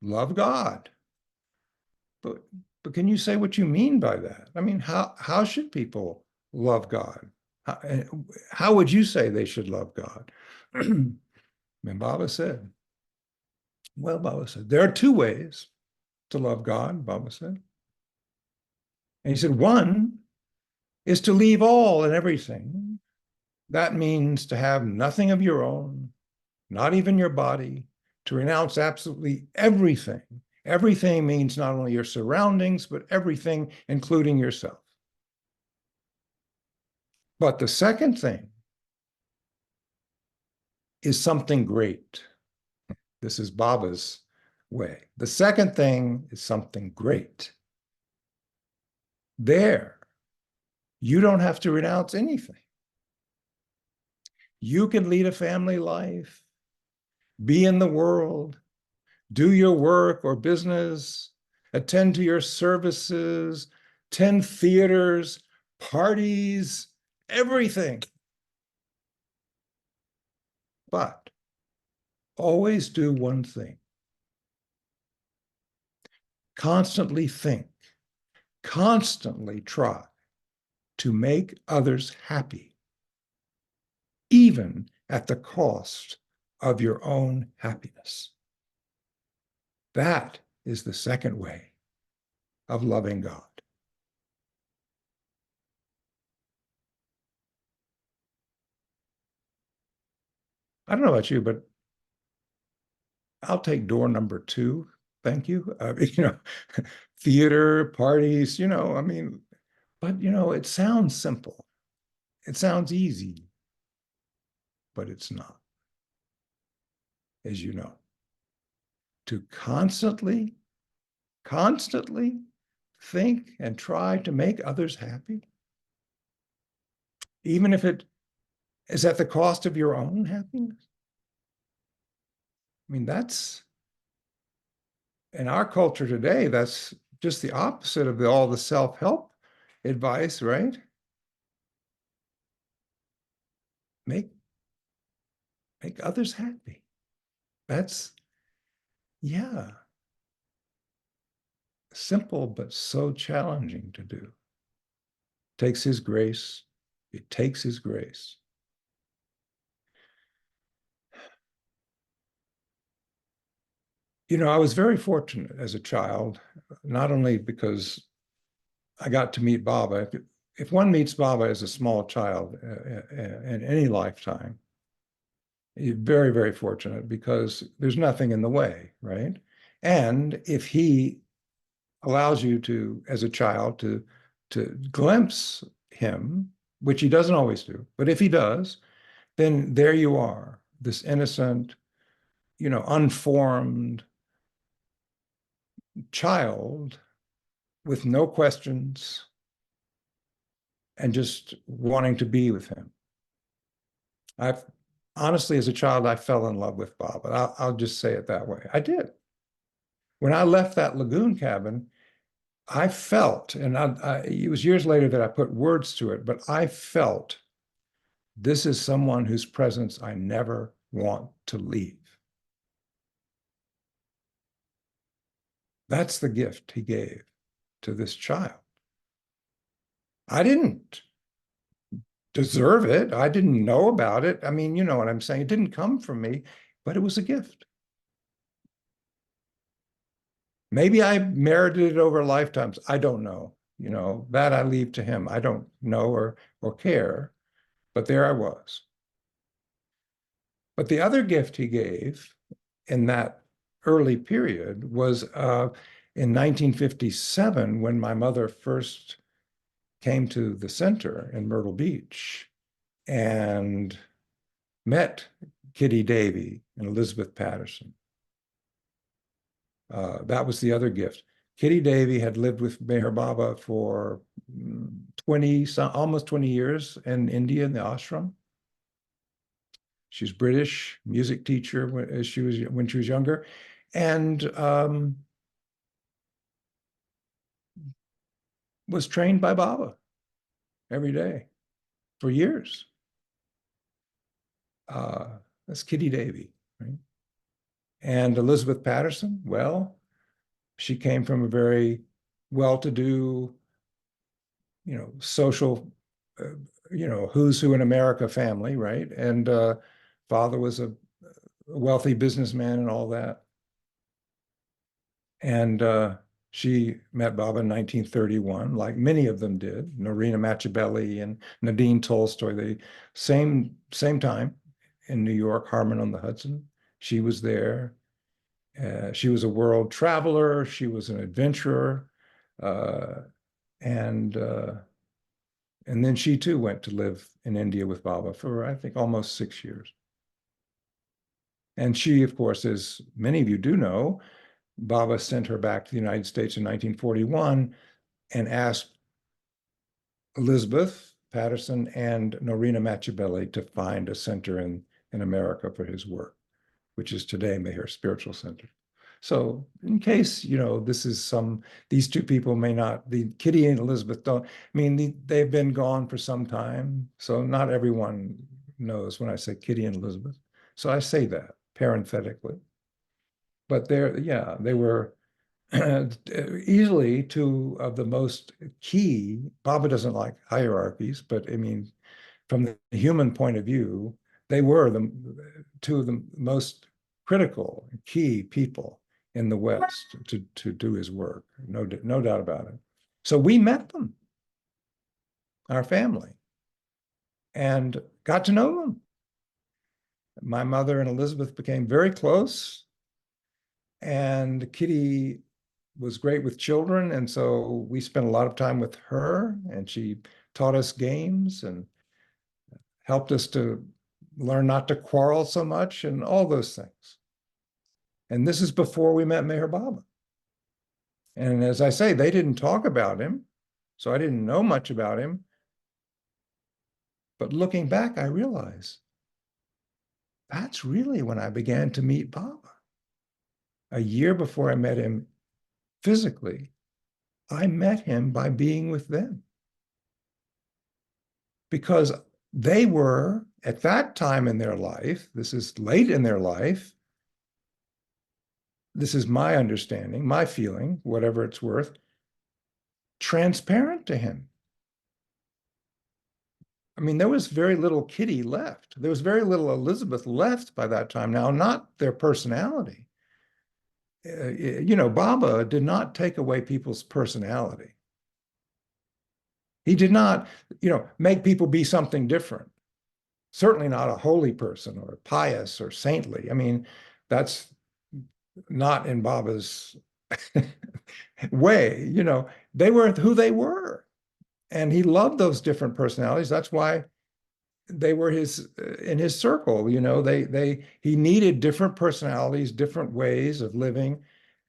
love God. But can you say what you mean by that? I mean, how should people love God? How would you say they should love God? And Baba said, there are two ways to love God, Baba said. And he said, one is to leave all and everything. That means to have nothing of your own, not even your body, to renounce absolutely everything. Everything means not only your surroundings, but everything, including yourself. But the second thing is something great. This is Baba's way. The second thing is something great. There, you don't have to renounce anything. You can lead a family life, be in the world, do your work or business, attend to your services, attend theaters, parties, everything. But always do one thing. Constantly think, constantly try to make others happy, even at the cost of your own happiness. That is the second way of loving God. I don't know about you, but I'll take door number 2. Thank you. Theater, parties, but it sounds simple. It sounds easy, but it's not, as you know. To constantly think and try to make others happy, even if it is at the cost of your own happiness. I mean, that's, in our culture today, that's just the opposite of all the self-help advice, right? Make others happy. That's, yeah, simple, but so challenging to do. Takes His grace. It takes His grace. I was very fortunate as a child, not only because I got to meet Baba. If one meets Baba as a small child in any lifetime, you're very, very fortunate because there's nothing in the way, right? And if he allows you to, as a child, to glimpse him, which he doesn't always do, but if he does, then there you are, this innocent, unformed child with no questions and just wanting to be with him. Honestly, as a child, I fell in love with Bob, but I'll just say it that way. I did. When I left that lagoon cabin, I felt, and it was years later that I put words to it, but I felt this is someone whose presence I never want to leave. That's the gift he gave to this child. I didn't deserve it. I didn't know about it. I mean, you know what I'm saying? It didn't come from me, but it was a gift. Maybe I merited it over lifetimes. I don't know. That I leave to him. I don't know or care, but there I was. But the other gift he gave in that early period was in 1957, when my mother first came to the center in Myrtle Beach and met Kitty Davy and Elizabeth Patterson. That was the other gift. Kitty Davy had lived with Meher Baba for almost 20 years in India in the ashram. She's British, music teacher when she was younger, and was trained by Baba every day for years. That's Kitty Davy, right? And Elizabeth Patterson, well, she came from a very well-to-do, social, who's who in America family, right? And father was a wealthy businessman and all that. And she met Baba in 1931, like many of them did. Norina Machiavelli and Nadine Tolstoy, they same time in New York, Harmon on the Hudson. She was there. She was a world traveler. She was an adventurer. And then she too went to live in India with Baba for, I think, almost 6 years. And she, of course, as many of you do know, Baba sent her back to the United States in 1941 and asked Elizabeth Patterson and Norina Machiavelli to find a center in America for his work, which is today Meher Spiritual Center. So in case, this is these two people may not, Kitty and Elizabeth don't, they've been gone for some time. So not everyone knows when I say Kitty and Elizabeth. So I say that parenthetically. But they were easily two of the most key. Baba doesn't like hierarchies, but from the human point of view, they were two of the most critical, key people in the West to do his work. No doubt about it. So we met them, our family, and got to know them. My mother and Elizabeth became very close, and Kitty was great with children, and so we spent a lot of time with her, and she taught us games and helped us to learn not to quarrel so much and all those things. And this is before we met Meher Baba. And as I say, they didn't talk about him, so I didn't know much about him. But looking back, I realize that's really when I began to meet Baba. A year before I met him physically, I met him by being with them. Because they were, at that time in their life, this is late in their life, this is my understanding, my feeling, whatever it's worth, transparent to him. There was very little Kitty left. There was very little Elizabeth left by that time. Now, not their personality. Baba did not take away people's personality. He did not, make people be something different. Certainly not a holy person or pious or saintly. That's not in Baba's way. They were who they were. And he loved those different personalities. That's why they were in his circle. He needed different personalities, different ways of living.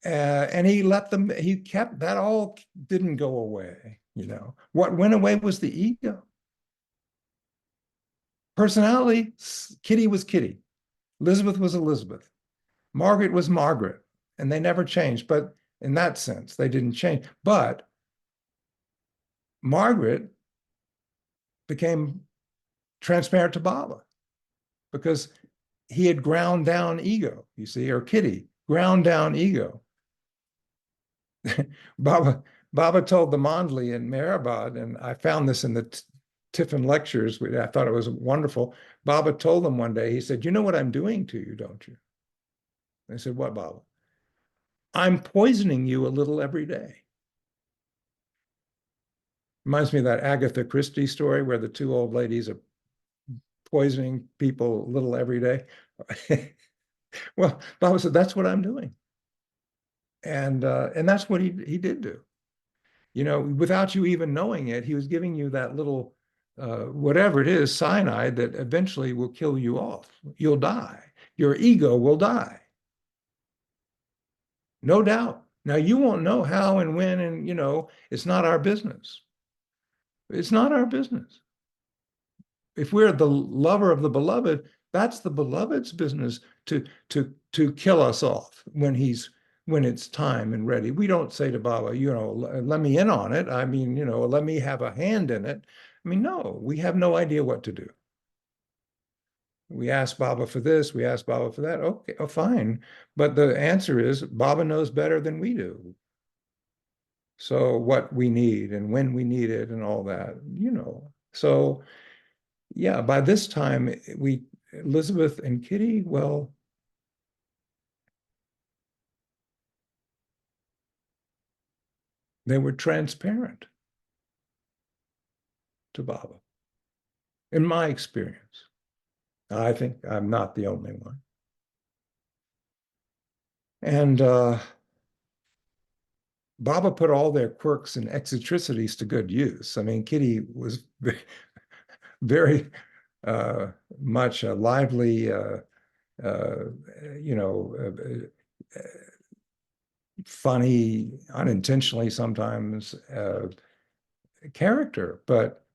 And he kept that, all didn't go away. What went away was the ego. Personality, Kitty was Kitty. Elizabeth was Elizabeth. Margaret was Margaret. And they never changed. But in that sense, they didn't change. But Margaret became transparent to Baba because he had ground down ego, you see, or Kitty, ground down ego. Baba told the Mandli in Meherabad, and I found this in the Tiffin lectures. I thought it was wonderful. Baba told them one day, he said, "You know what I'm doing to you, don't you?" They said, "What, Baba?" "I'm poisoning you a little every day." Reminds me of that Agatha Christie story where the two old ladies are poisoning people a little every day. Well, Baba said, "That's what I'm doing." And that's what he did do. Without you even knowing it, he was giving you that little, whatever it is, cyanide that eventually will kill you off. You'll die. Your ego will die. No doubt. Now, you won't know how and when, and, it's not our business. It's not our business. If we're the lover of the beloved, That's the beloved's business to kill us off when it's time and ready. We don't say to Baba, let me in on it. I mean, let me have a hand in it. I mean, no, we have no idea what to do. We ask Baba for this, we ask Baba for that. Okay, oh, fine. But the answer is Baba knows better than we do. So what we need and when we need it and all that, So yeah, by this time, Elizabeth and Kitty, well, they were transparent to Baba, in my experience. I think I'm not the only one. And Baba put all their quirks and eccentricities to good use. I mean, Kitty was very much a lively, funny, unintentionally sometimes character, but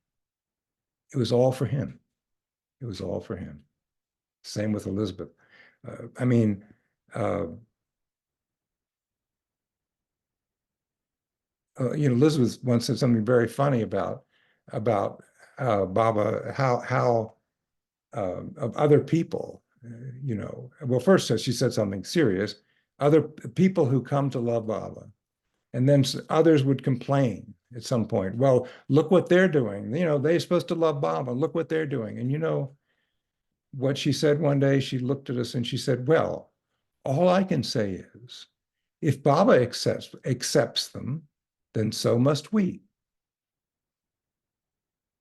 it was all for him. It was all for him. Same with Elizabeth. I mean, Elizabeth once said something very funny about Baba, how of other people, well, first she said something serious, other people who come to love Baba, and then others would complain at some point. Well, look what they're doing. They're supposed to love Baba. Look what they're doing. And what she said one day, she looked at us and she said, well, all I can say is, if Baba accepts them, then so must we.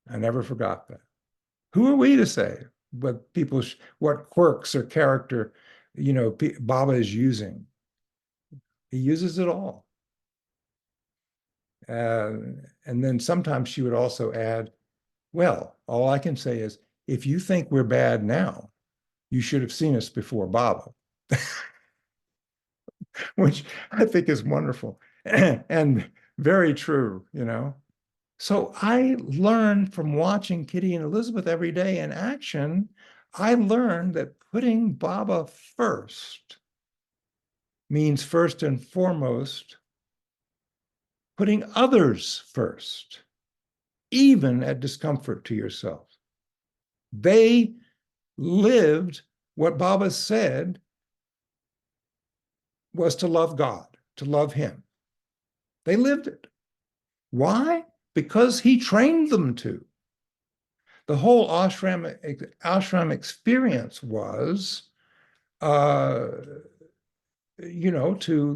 I never forgot that. Who are we to say what quirks or character, Baba is using? He uses it all. And then sometimes she would also add, well, all I can say is, if you think we're bad now, you should have seen us before Baba. Which I think is wonderful and very true, So I learned from watching Kitty and Elizabeth every day in action, I learned that putting Baba first means first and foremost putting others first, even at discomfort to yourself. They lived what Baba said was to love God, to love him. They lived it. Why? Because he trained them to. The whole ashram experience was, to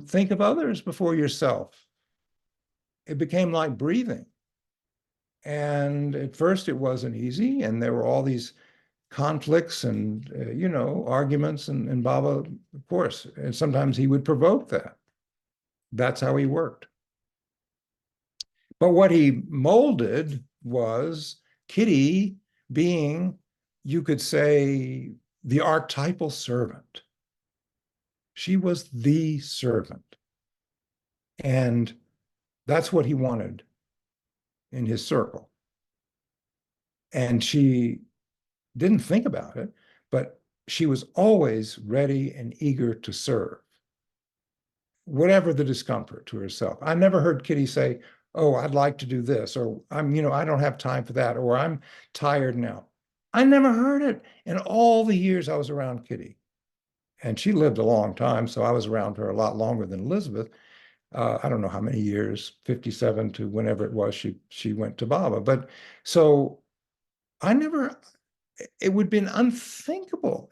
think of others before yourself. It became like breathing. And at first it wasn't easy, and there were all these conflicts and, arguments, and Baba, of course, and sometimes he would provoke that. That's how he worked. But what he molded was Kitty being, you could say, the archetypal servant. She was the servant. And that's what he wanted in his circle. And she didn't think about it, but she was always ready and eager to serve, whatever the discomfort to herself. I never heard Kitty say, oh, I'd like to do this, or I don't have time for that, or I'm tired now. I never heard it in all the years I was around Kitty. And she lived a long time, so I was around her a lot longer than Elizabeth. I don't know how many years, 57 to whenever it was she went to Baba. But so it would have been unthinkable,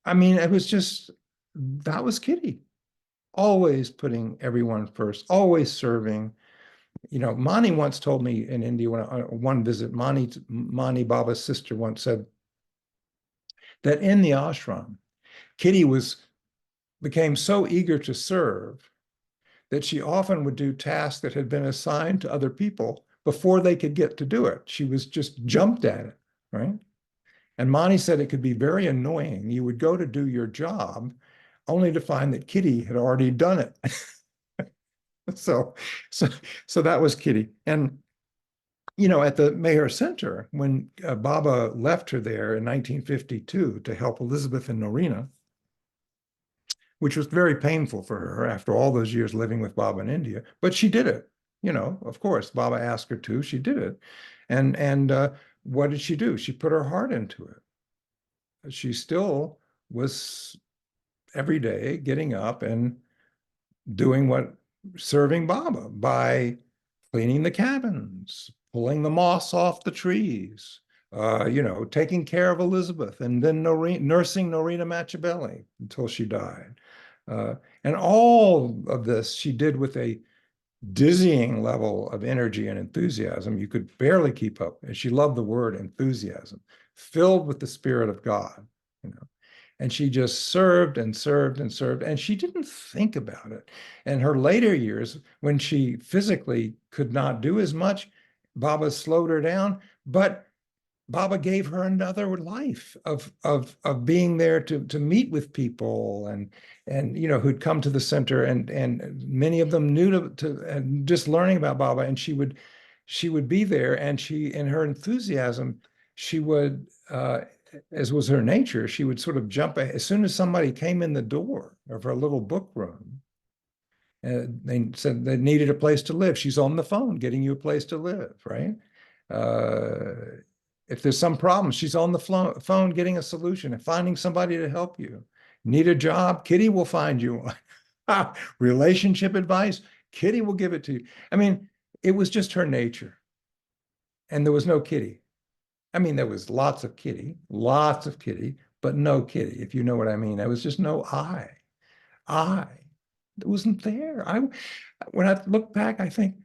I mean, it was just, that was Kitty. Always putting everyone first, always serving. Mani once told me in India, when one visit, Mani Baba's sister once said that in the ashram, Kitty became so eager to serve that she often would do tasks that had been assigned to other people before they could get to do it. She was just jumped at it, right? And Mani said it could be very annoying. You would go to do your job only to find that Kitty had already done it. So that was Kitty. And at the Meher Center, when Baba left her there in 1952 to help Elizabeth and Norina, which was very painful for her after all those years living with Baba in India, but she did it. Of course, Baba asked her to, she did it. And what did she do? She put her heart into it. She still was every day getting up and doing serving Baba by cleaning the cabins, pulling the moss off the trees, taking care of Elizabeth, and then nursing Norina Machabelli until she died. And all of this she did with a dizzying level of energy and enthusiasm. You could barely keep up. And she loved the word enthusiasm, filled with the Spirit of God, And she just served and served and served, and she didn't think about it. And her later years, when she physically could not do as much, Baba slowed her down, but Baba gave her another life of being there to meet with people and who'd come to the center, and many of them new to and just learning about Baba, and she would be there, and in her enthusiasm, she would as was her nature, she would sort of jump as soon as somebody came in the door of her little book room. They said they needed a place to live. She's on the phone getting you a place to live, right? If there's some problem, she's on the phone getting a solution and finding somebody to help you. Need a job? Kitty will find you one. Relationship advice? Kitty will give it to you. I mean, it was just her nature. And there was no Kitty. I mean, there was lots of Kitty, but no Kitty, if you know what I mean. There was just no I. It wasn't there. When I look back, I think,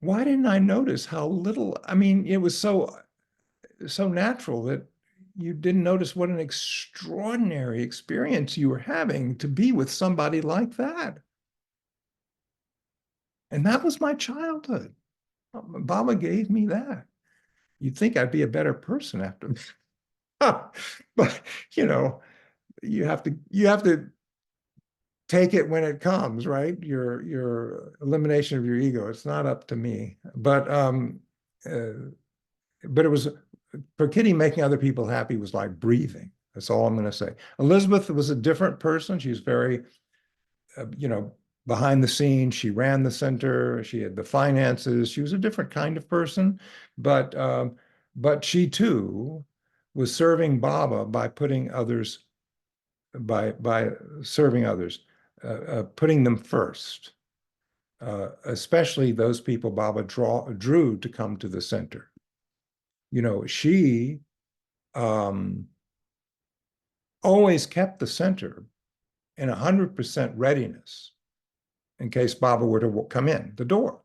why didn't I notice how little? I mean, it was so natural that you didn't notice what an extraordinary experience you were having to be with somebody like that. And that was my childhood. Baba gave me that. You'd think I'd be a better person after but you have to take it when it comes, right? Your elimination of your ego. It's not up to me. But it was, for Kitty, making other people happy was like breathing. That's all I'm going to say. Elizabeth was a different person. She was very, behind the scenes. She ran the center. She had the finances. She was a different kind of person, but she too was serving Baba by putting others, by serving others, putting them first, especially those people Baba drew to come to the center. She always kept the center in 100% readiness in case Baba were to come in the door,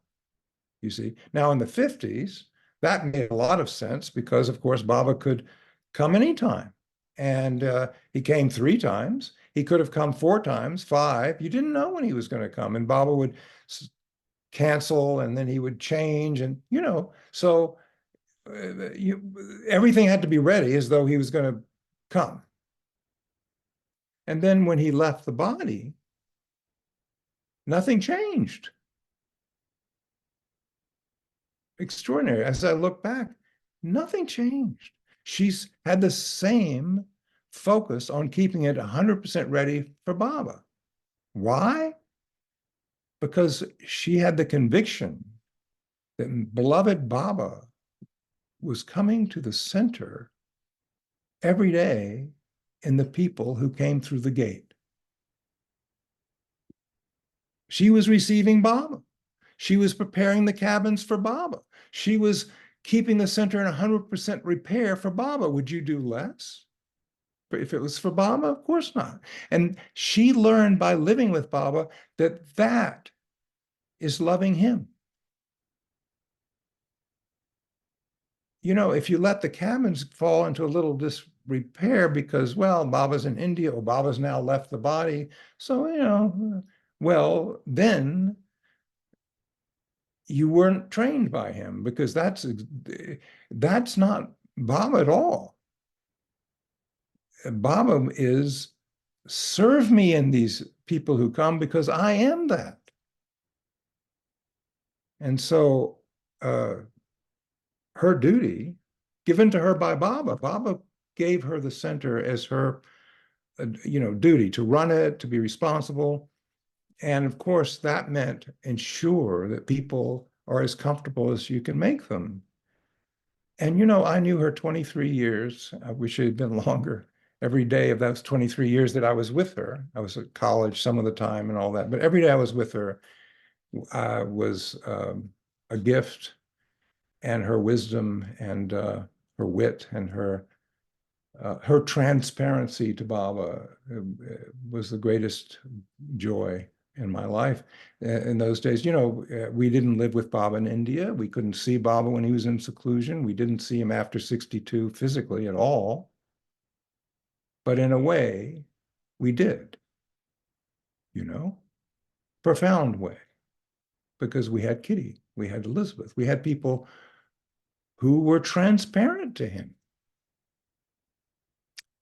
you see. Now, in the 50s, that made a lot of sense because, of course, Baba could come anytime. And he came 3 times. He could have come 4 times, 5. You didn't know when he was going to come. And Baba would cancel, and then he would change. And, so everything had to be ready as though he was going to come. And then when he left the body, nothing changed. Extraordinary. As I look back, nothing changed. She's had the same focus on keeping it 100% ready for Baba. Why? Because she had the conviction that beloved Baba was coming to the center every day in the people who came through the gate. She was receiving Baba. She was preparing the cabins for Baba. She was keeping the center in 100% repair for Baba. Would you do less? If it was for Baba, of course not. And she learned by living with Baba that is loving him. If you let the cabins fall into a little disrepair because, well, Baba's in India or Baba's now left the body, so, well, then you weren't trained by him, because that's not Baba at all. Baba is, serve me in these people who come because I am that. And so her duty given to her by Baba. Baba gave her the center as her, duty to run it, to be responsible. And of course, that meant ensure that people are as comfortable as you can make them. And, I knew her 23 years. I wish it had been longer. Every day of those 23 years that I was with her, I was at college some of the time and all that, but every day I was with her was a gift, and her wisdom and her wit and her transparency to Baba was the greatest joy in my life. In those days, we didn't live with Baba in India. We couldn't see Baba when he was in seclusion. We didn't see him after 62 physically at all. But in a way, we did, profound way, because we had Kitty, we had Elizabeth, we had people who were transparent to him.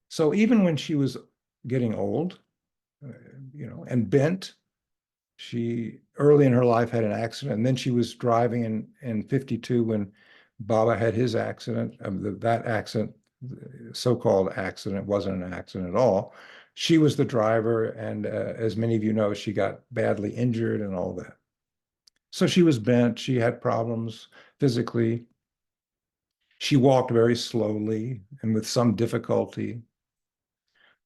So even when she was getting old, and bent, she early in her life had an accident, and then she was driving in 52 when Baba had his accident. That accident, so-called accident, wasn't an accident at all. She was the driver, and as many of you know, she got badly injured and all that. So she was bent. She had problems physically. She walked very slowly and with some difficulty.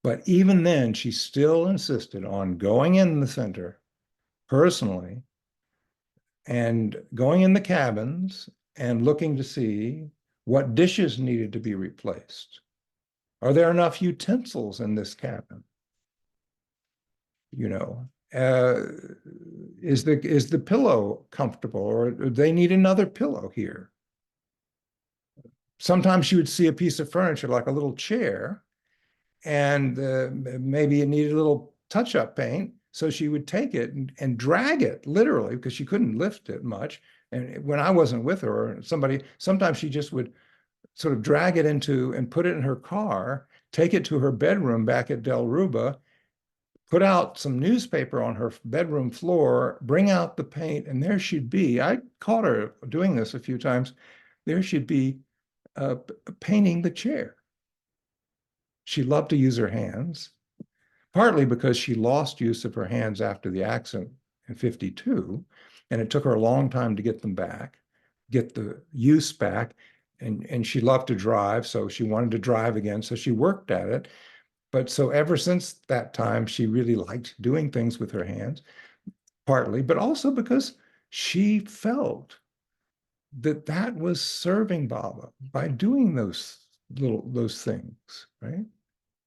But even then, she still insisted on going in the center personally and going in the cabins and looking to see what dishes needed to be replaced. Are there enough utensils in this cabin? Is the pillow comfortable, or do they need another pillow here? Sometimes she would see a piece of furniture like a little chair, and maybe it needed a little touch-up paint. So she would take it and drag it literally, because she couldn't lift it much. And when I wasn't with her, or sometimes she just would sort of drag it into and put it in her car, take it to her bedroom back at Del Ruba, put out some newspaper on her bedroom floor, bring out the paint, and there she'd be. I caught her doing this a few times. There she'd be painting the chair. She loved to use her hands, partly because she lost use of her hands after the accident in 52, and it took her a long time to get them back, get the use back, and she loved to drive, so she wanted to drive again, so she worked at it. But so ever since that time, she really liked doing things with her hands, partly, but also because she felt that that was serving Baba by doing those things, right?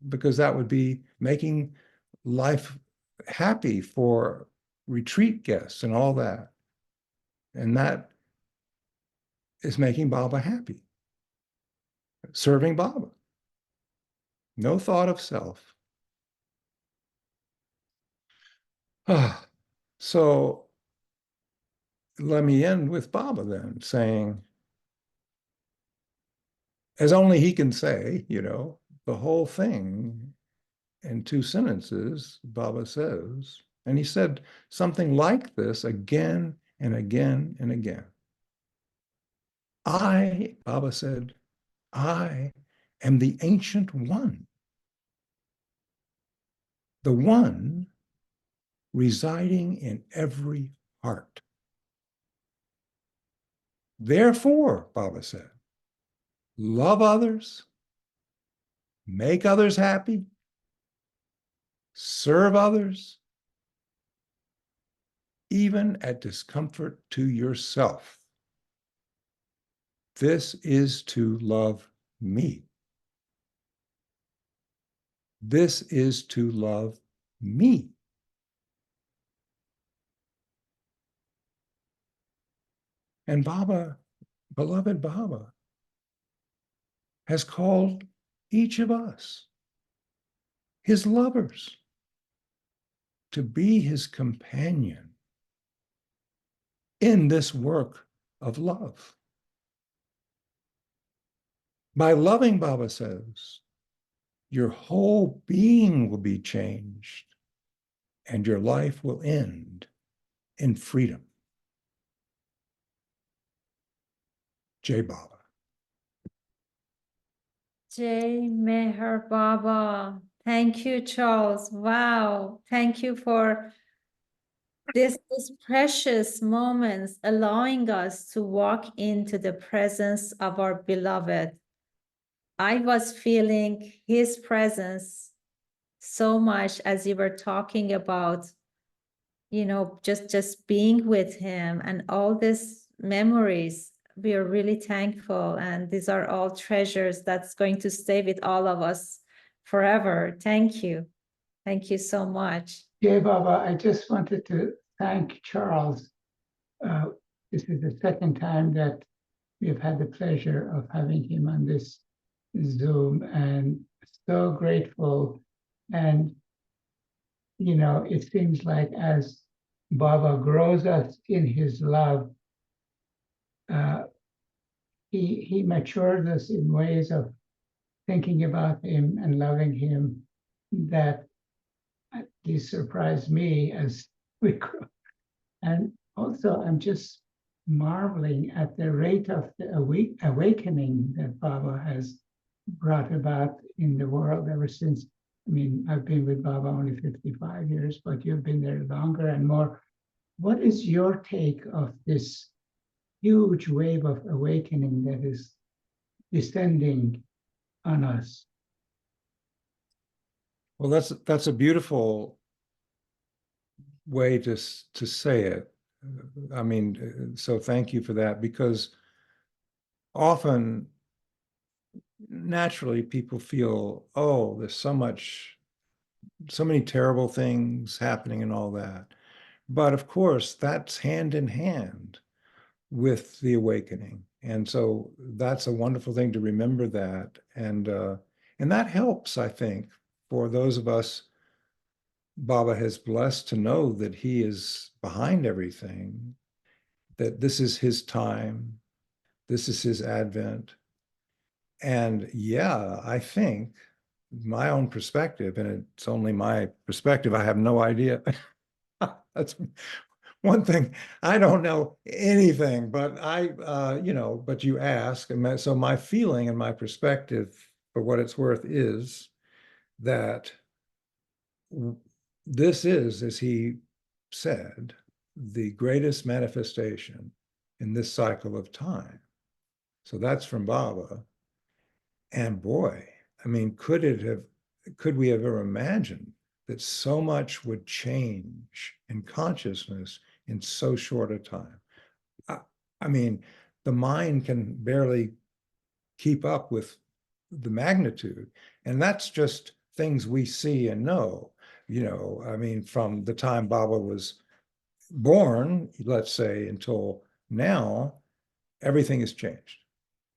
Because that would be making life happy for retreat guests and all that. And that is making Baba happy, serving Baba. No thought of self. So let me end with Baba then, saying, as only he can say, the whole thing in 2 sentences, Baba says, and he said something like this again and again and again. Baba said, I am the ancient one, the one residing in every heart. Therefore, Baba said, love others, make others happy, serve others, even at discomfort to yourself. This is to love me. This is to love me. And Baba, beloved Baba, has called each of us, his lovers, to be his companion in this work of love. By loving, Baba says, your whole being will be changed and your life will end in freedom. Jai Baba. Jai Meher Baba. Thank you, Charles. Wow. Thank you for this precious moments, allowing us to walk into the presence of our beloved. I was feeling his presence so much as you were talking about, you know, just being with him and all these memories. We are really thankful, and these are all treasures that's going to stay with all of us forever. Thank you. Thank you so much. Yeah, Baba, I just wanted to thank Charles. This is the second time that we have had the pleasure of having him on this Zoom, and so grateful. And, you know, it seems like as Baba grows us in his love, he matures us in ways of thinking about him and loving him that he surprised me as we grow. And also, I'm just marveling at the rate of the awakening that Baba has brought about in the world ever since. I mean, I've been with Baba only 55 years, but you've been there longer and more. What is your take of this huge wave of awakening that is descending on us? Well, that's a beautiful way to say it. I mean, so thank you for that, because often, naturally, people feel, oh, there's so many terrible things happening and all that. But of course, that's hand in hand with the awakening. And so that's a wonderful thing to remember that. And that helps, I think, for those of us Baba has blessed to know that he is behind everything, that this is his time, this is his advent. And yeah, I think my own perspective, and it's only my perspective, I have no idea. That's one thing. I don't know anything, but but you ask. And so my feeling and my perspective, for what it's worth, is that this is, as he said, the greatest manifestation in this cycle of time. So that's from Baba. And boy, I mean, could we have ever imagined that so much would change in consciousness in so short a time? I mean, the mind can barely keep up with the magnitude. And that's just things we see and know. I mean, from the time Baba was born, let's say, until now, everything has changed.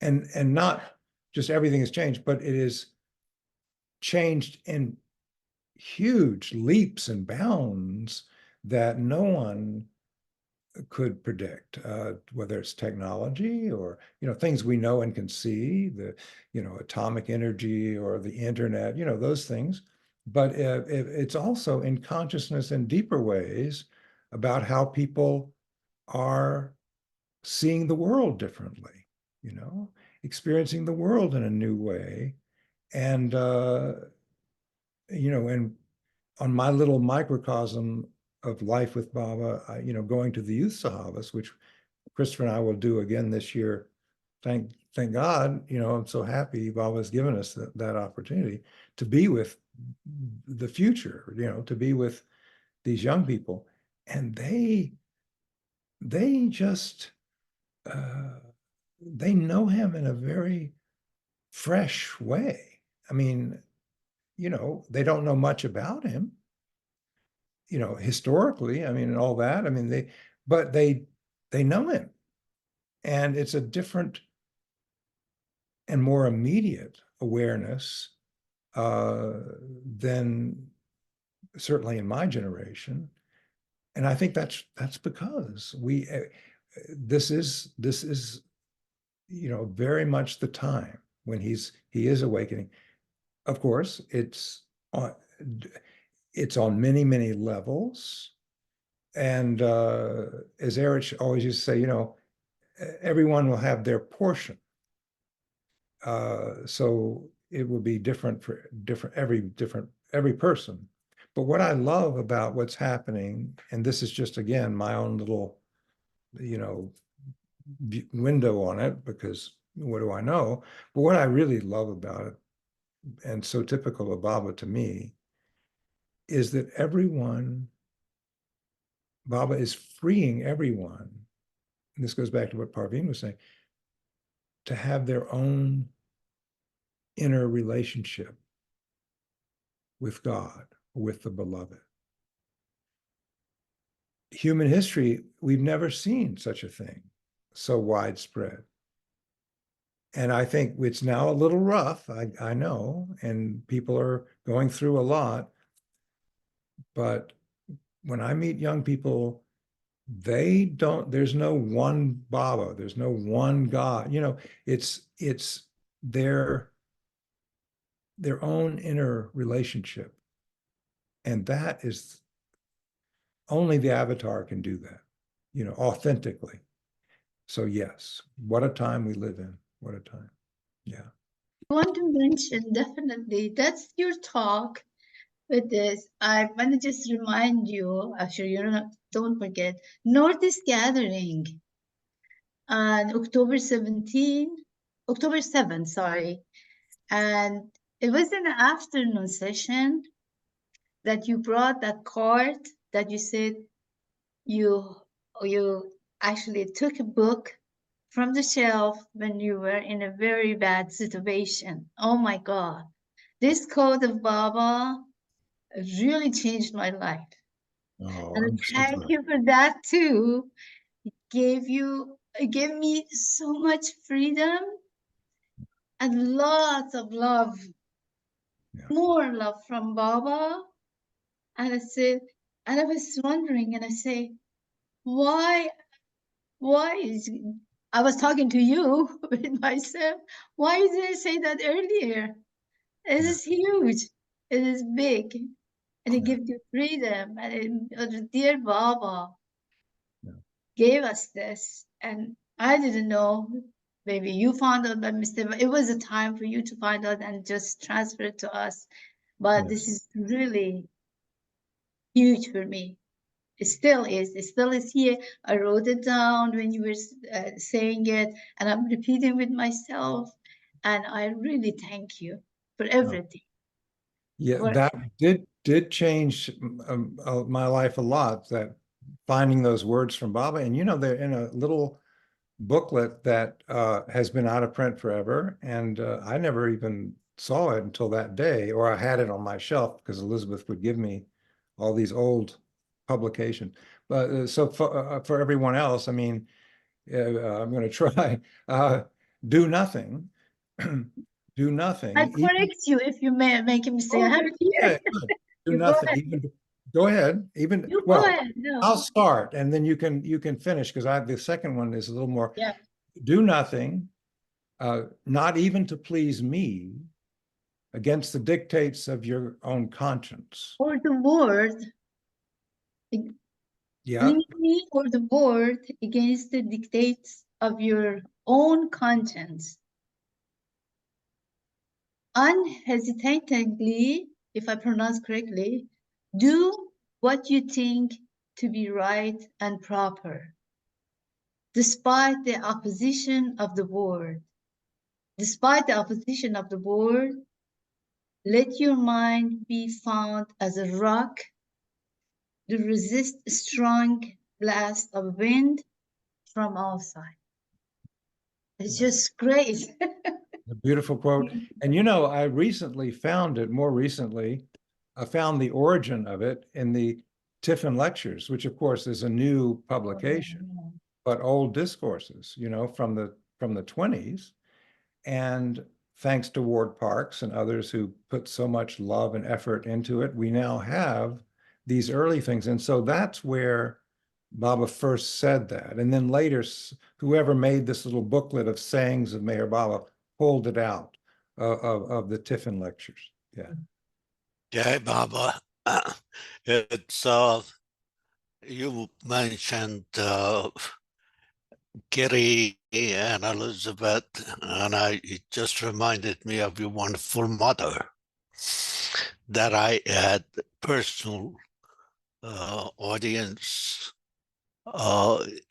And not just everything has changed, but it is changed in huge leaps and bounds that no one could predict, whether it's technology or things we know and can see, the atomic energy or the internet, those things. But it's also in consciousness in deeper ways about how people are seeing the world differently, experiencing the world in a new way. And and on my little microcosm of life with Baba, going to the youth Sahavas, which Christopher and I will do again this year. Thank God, I'm so happy Baba has given us that opportunity to be with the future, to be with these young people. And they just, they know him in a very fresh way. I mean, they don't know much about him, historically, I mean, and all that. I mean, but they know him. And it's a different and more immediate awareness than certainly in my generation. And I think that's because this is very much the time when he is awakening. Of course, it's on many, many levels. And as Erich always used to say, everyone will have their portion. So it would be different for every person. But what I love about what's happening, and this is just, again, my own little, window on it, because what do I know? But what I really love about it, and so typical of Baba to me, is that Baba is freeing everyone, and this goes back to what Parveen was saying, to have their own inner relationship with God, with the beloved. Human history, we've never seen such a thing so widespread. And I think it's now a little rough, I know, and people are going through a lot. But when I meet young people, there's no one Baba, there's no one God. It's their own inner relationship. And that is, only the avatar can do that, authentically. So yes, what a time we live in. What a time. Yeah. I want to mention, definitely, that's your talk with this. I want to just remind you, actually, don't forget, Northeast Gathering on October 7th, sorry. And it was an afternoon session that you brought that card that you said you actually took a book from the shelf when you were in a very bad situation. Oh my God. This code of Baba really changed my life. Oh, And I'm so thank glad. you for that too. It gave me so much freedom and lots of love, more love from Baba. And I was wondering, and I say, why I was talking to you with myself, why did I say that earlier? It is huge, it is big, and it gives you freedom. And dear Baba gave us this, and I didn't know. Maybe you found out by mistake, but it was a time for you to find out and just transfer it to us. But this is really huge for me. It still is. It still is here. I wrote it down when you were saying it, and I'm repeating with myself. And I really thank you for everything. Yeah, For that did change my life a lot, that finding those words from Baba. And they're in a little booklet that has been out of print forever. And I never even saw it until that day, or I had it on my shelf because Elizabeth would give me all these old publications. But so for everyone else, I mean, I'm going to try, do nothing. Do nothing. I correct you if you may make a mistake. I have it here. Do You nothing. go ahead. Go ahead. You go ahead. No. I'll start, and then you can finish, because the second one is a little more. Yeah. Do nothing, not even to please me, against the dictates of your own conscience. Or the word. Yeah. Please me or the word against the dictates of your own conscience. Unhesitatingly, if I pronounce correctly, do what you think to be right and proper, despite the opposition of the world. Despite the opposition of the world, let your mind be found as a rock to resist a strong blast of wind from outside. It's just great. A beautiful quote. And I recently found it, I found the origin of it in the Tiffin Lectures, which of course is a new publication, but old discourses, from the 20s. And thanks to Ward Parks and others who put so much love and effort into it, we now have these early things. And so that's where Baba first said that. And then later, whoever made this little booklet of sayings of Meher Baba pulled it out of the Tiffin Lectures. Yeah. Yeah, Baba. It's you mentioned Kitty and Elizabeth, and it just reminded me of your wonderful mother that I had personal audience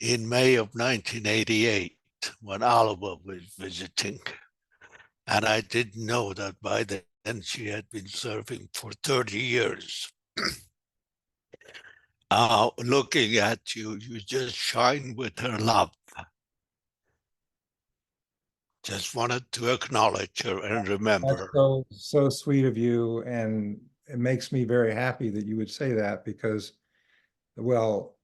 in May of 1988 when Oliver was visiting. And I didn't know that by then she had been serving for 30 years. Looking at you, you just shine with her love. Just wanted to acknowledge her and remember That's her. so sweet of you, and it makes me very happy that you would say that because, well,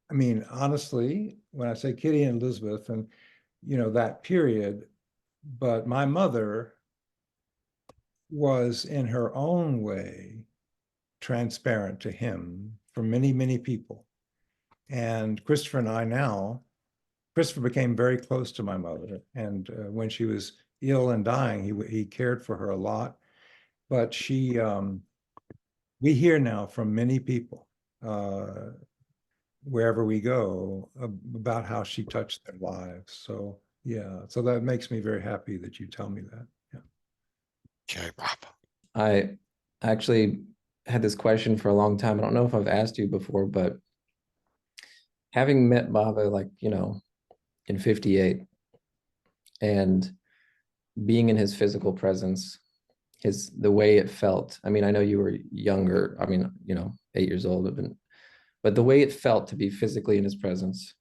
I mean, honestly, when I say Kitty and Elizabeth and, you know, that period, but my mother was in her own way transparent to him for many, many people. And Christopher and I now, Christopher became very close to my mother. And when she was ill and dying, he cared for her a lot. But we hear now from many people wherever we go about how she touched their lives. So yeah, so that makes me very happy that you tell me that. Yeah. Okay, Papa. I actually had this question for a long time. I don't know if I've asked you before, but having met Baba, like, you know, in 58 and being in his physical presence, the way it felt. I mean, I know you were younger. I mean, you know, 8 years old, but the way it felt to be physically in his presence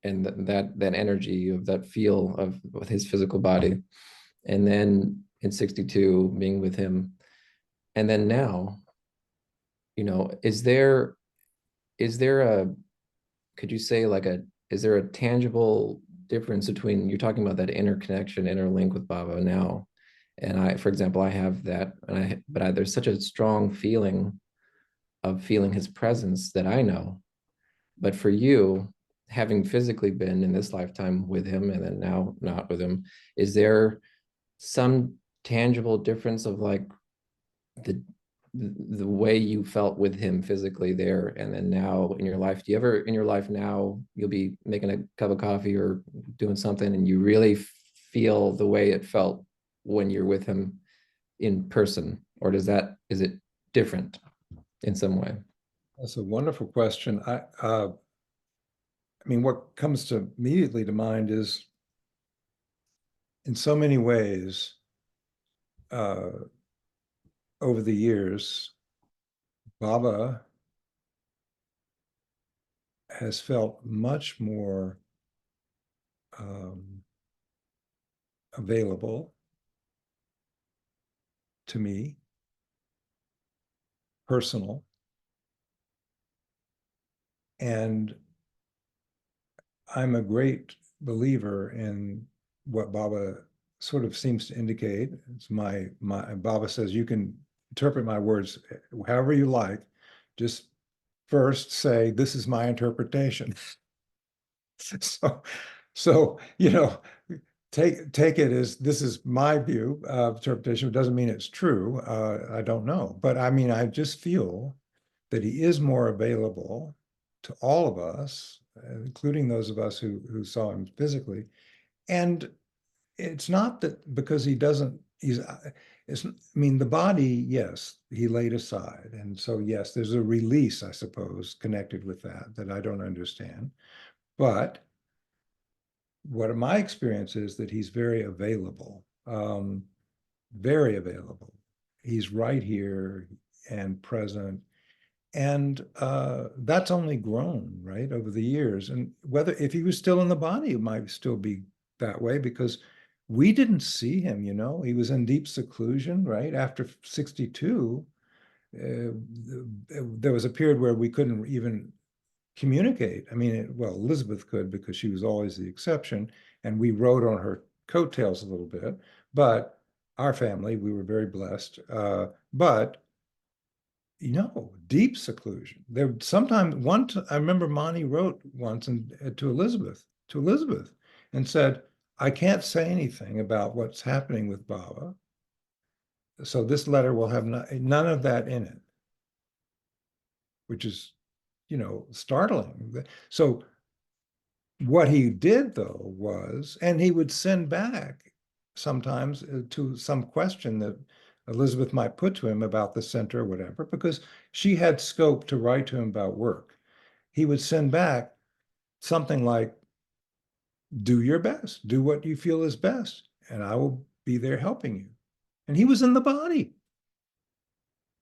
and that energy of that feel of with his physical body. And then in 62, being with him. And then now, you know, is there could you say like is there a tangible difference between, you're talking about that interconnection, interlink with Baba now. And for example, I have that, but there's such a strong feeling of feeling his presence that I know. But for you, having physically been in this lifetime with him and then now not with him, is there some tangible difference of like the way you felt with him physically there and then now in your life? Do you ever in your life now, you'll be making a cup of coffee or doing something and you really feel the way it felt when you're with him in person? Or is it different in some way? That's a wonderful question. I mean, what comes immediately to mind is, in so many ways, over the years, Baba has felt much more available to me, personal, and I'm a great believer in what Baba sort of seems to indicate. It's my Baba says, you can interpret my words however you like, just first say, this is my interpretation. So you know, take it as this is my view of interpretation. It doesn't mean it's true. I don't know, but I mean, I just feel that he is more available to all of us, including those of us who saw him physically. And it's not that because he doesn't, I mean, the body, yes, he laid aside. And so, yes, there's a release, I suppose, connected with that I don't understand. But what my experience is that he's very available, very available. He's right here and present. And that's only grown, right, over the years. And if he was still in the body, it might still be that way because we didn't see him, you know. He was in deep seclusion, right? After 62, there was a period where we couldn't even communicate. I mean, well, Elizabeth could because she was always the exception, and we rode on her coattails a little bit. But our family, we were very blessed. But you know, deep seclusion. There sometimes I remember Monty wrote once to Elizabeth, and said, I can't say anything about what's happening with Baba. So this letter will have none of that in it, which is, you know, startling. So What he did, though, was, and he would send back sometimes to some question that Elizabeth might put to him about the center or whatever, because she had scope to write to him about work. He would send back something like, do your best, do what you feel is best, and I will be there helping you. And he was in the body.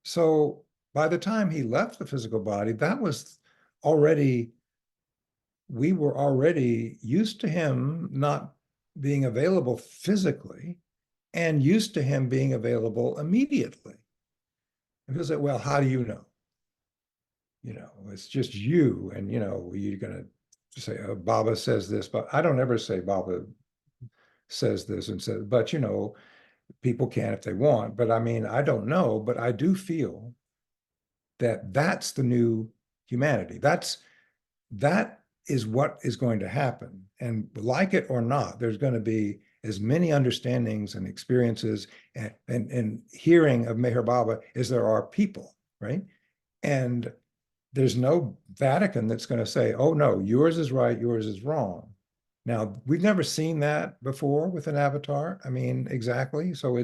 So by the time he left the physical body, that was already, we were already used to him not being available physically and used to him being available immediately. And people say, well, how do you know? You know, it's just you, and, you know, you're going to say, oh, Baba says this, but I don't ever say Baba says this and says, but, you know, people can if they want. But I mean, I don't know, but I do feel that that's the new humanity. That is what is going to happen. And like it or not, there's going to be as many understandings and experiences and hearing of Meher Baba as there are people, right? And there's no Vatican that's going to say, oh, no, yours is right, yours is wrong. Now, we've never seen that before with an avatar. I mean, exactly. So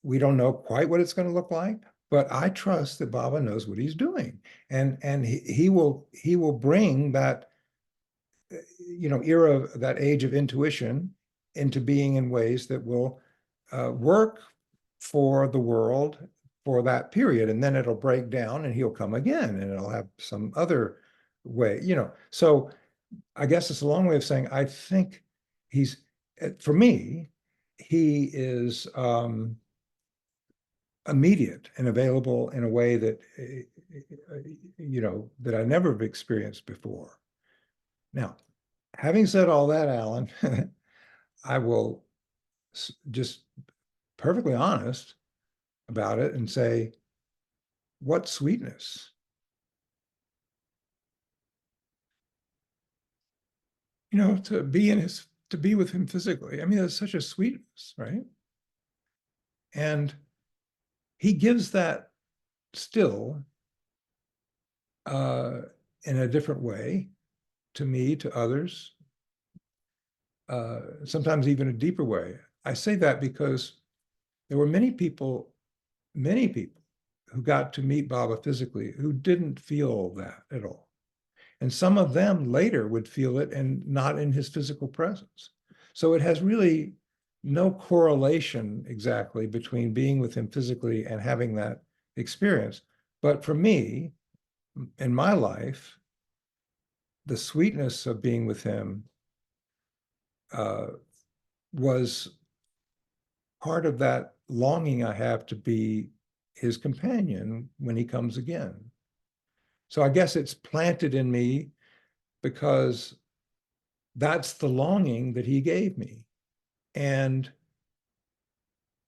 we don't know quite what it's going to look like, but I trust that Baba knows what he's doing. And he will bring that, you know, era, that age of intuition into being in ways that will work for the world for that period. And then it'll break down and he'll come again and it'll have some other way, you know. So I guess it's a long way of saying, I think he's, for me, he is immediate and available in a way that, you know, that I never have experienced before. Now, having said all that, Alan, I will just perfectly honest about it and say, what sweetness. You know, to be with him physically. I mean, it's such a sweetness, right? And he gives that still in a different way to me, to others, sometimes even a deeper way. I say that because there were many people who got to meet Baba physically who didn't feel that at all. And some of them later would feel it and not in his physical presence. So it has really no correlation exactly between being with him physically and having that experience. But for me, in my life, the sweetness of being with him was part of that longing I have to be his companion when he comes again. So I guess it's planted in me because that's the longing that he gave me. And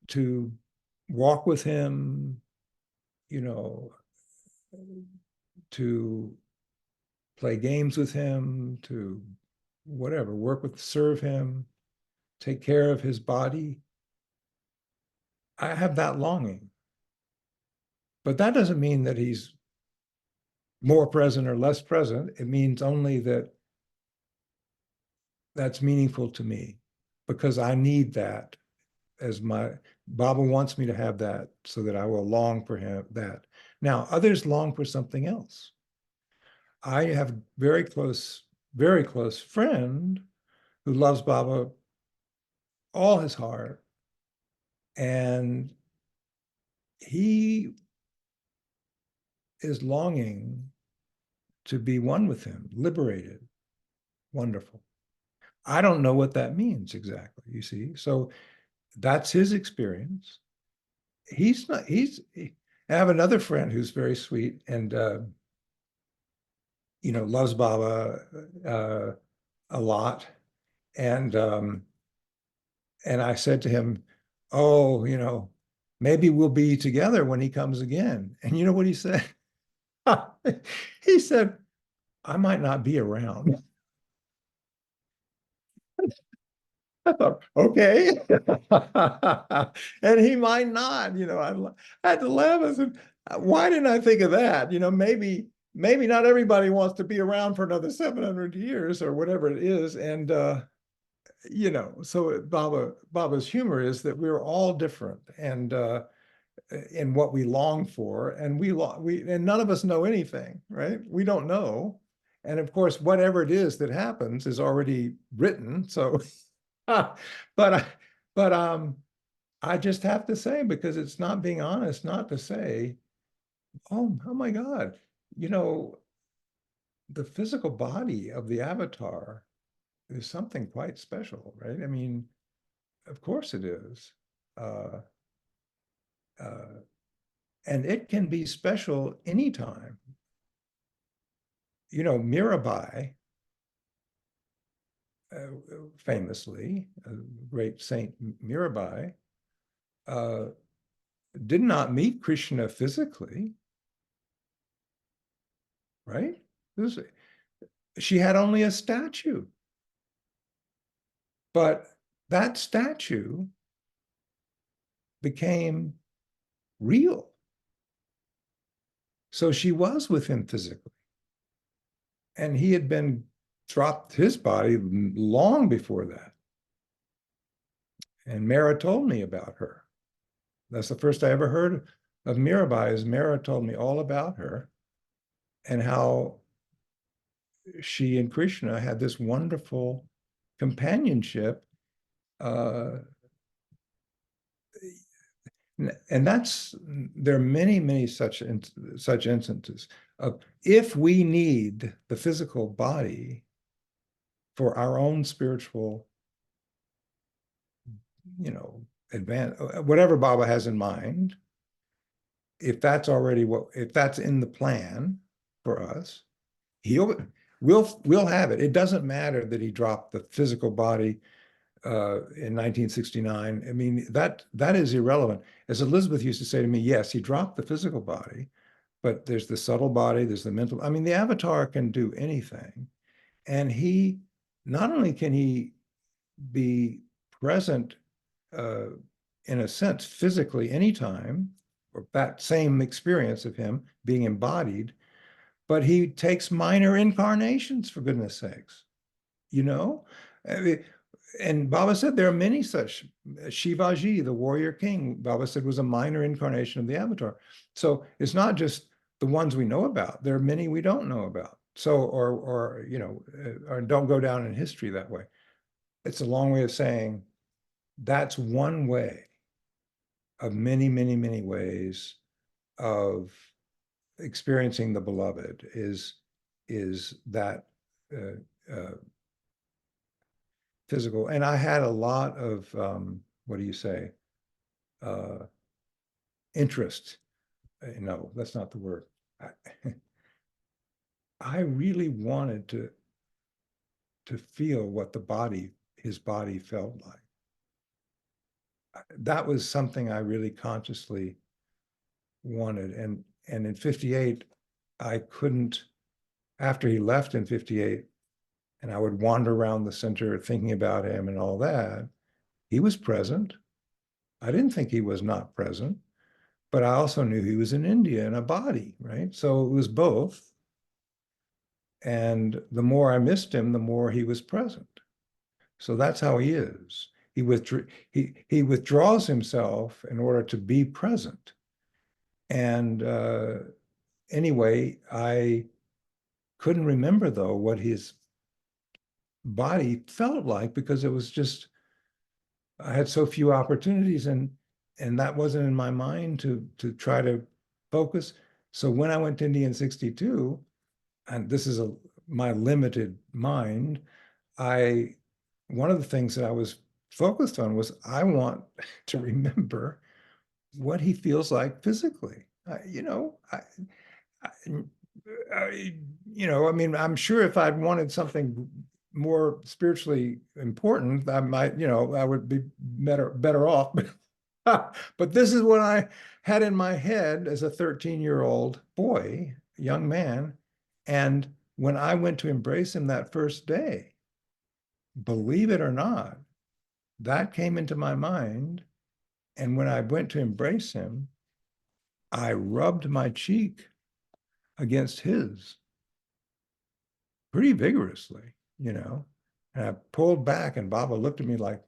to walk with him, you know, to play games with him, to whatever, serve him, take care of his body. I have that longing. But that doesn't mean that he's more present or less present. It means only that that's meaningful to me because I need that as Baba wants me to have that so that I will long for that. Now, others long for something else. I have a very close friend who loves Baba all his heart, and he is longing to be one with him, liberated. Wonderful. I don't know what that means exactly, you see. So that's his experience. I have another friend who's very sweet and, you know, loves Baba a lot. And I said to him, oh, you know, maybe we'll be together when he comes again. And you know what he said? He said, I might not be around. I thought, okay. And he might not, you know, I had to laugh. I said, why didn't I think of that? You know, maybe maybe not everybody wants to be around for another 700 years or whatever it is. And, you know, so Baba's humor is that we're all different and in what we long for. And and none of us know anything, right? We don't know. And of course, whatever it is that happens is already written. So, but I just have to say, because it's not being honest, not to say, oh my God, you know, the physical body of the avatar is something quite special, right? I mean, of course it is. And it can be special anytime. You know, Mirabai, famously, great Saint Mirabai, did not meet Krishna physically, right? She had only a statue. But that statue became real. So she was with him physically. And he had been dropped his body long before that. And Mara told me about her. That's the first I ever heard of Mirabai, is Mara told me all about her and how she and Krishna had this wonderful companionship. And there are many such instances of, if we need the physical body for our own spiritual, you know, whatever Baba has in mind, if that's already if that's in the plan for us, we'll have it. It doesn't matter that he dropped the physical body in 1969. I mean, that is irrelevant. As Elizabeth used to say to me, yes, he dropped the physical body, but there's the subtle body, there's the mental. I mean, the avatar can do anything. And he, not only can he be present in a sense physically anytime, or that same experience of him being embodied, but he takes minor incarnations, for goodness sakes, you know? I mean, and Baba said there are many such. Shivaji, the warrior king, Baba said, was a minor incarnation of the avatar. So it's not just the ones we know about. There are many we don't know about. So, or you know, or don't go down in history that way. It's a long way of saying that's one way of many ways of experiencing the beloved, is that physical. And I had a lot of, what do you say, interest. No, that's not the word. I really wanted to feel what his body felt like. That was something I really consciously wanted. And in 58, I couldn't, after he left in 58, and I would wander around the center thinking about him and all that, he was present. I didn't think he was not present, but I also knew he was in India in a body, right? So it was both. And the more I missed him, the more he was present. So that's how he is. He withdraws himself in order to be present. And anyway, I couldn't remember, though, what his body felt like, because it was just, I had so few opportunities, and that wasn't in my mind to try to focus. So when I went to India in 62, and this is my limited mind, one of the things that I was focused on was, I want to remember what he feels like physically. You know, I mean, I'm sure if I'd wanted something more spiritually important, I might, you know, I would be better off. But this is what I had in my head as a 13-year-old boy, young man. And when I went to embrace him that first day, believe it or not, that came into my mind. And when I went to embrace him, I rubbed my cheek against his pretty vigorously, you know. And I pulled back and Baba looked at me like,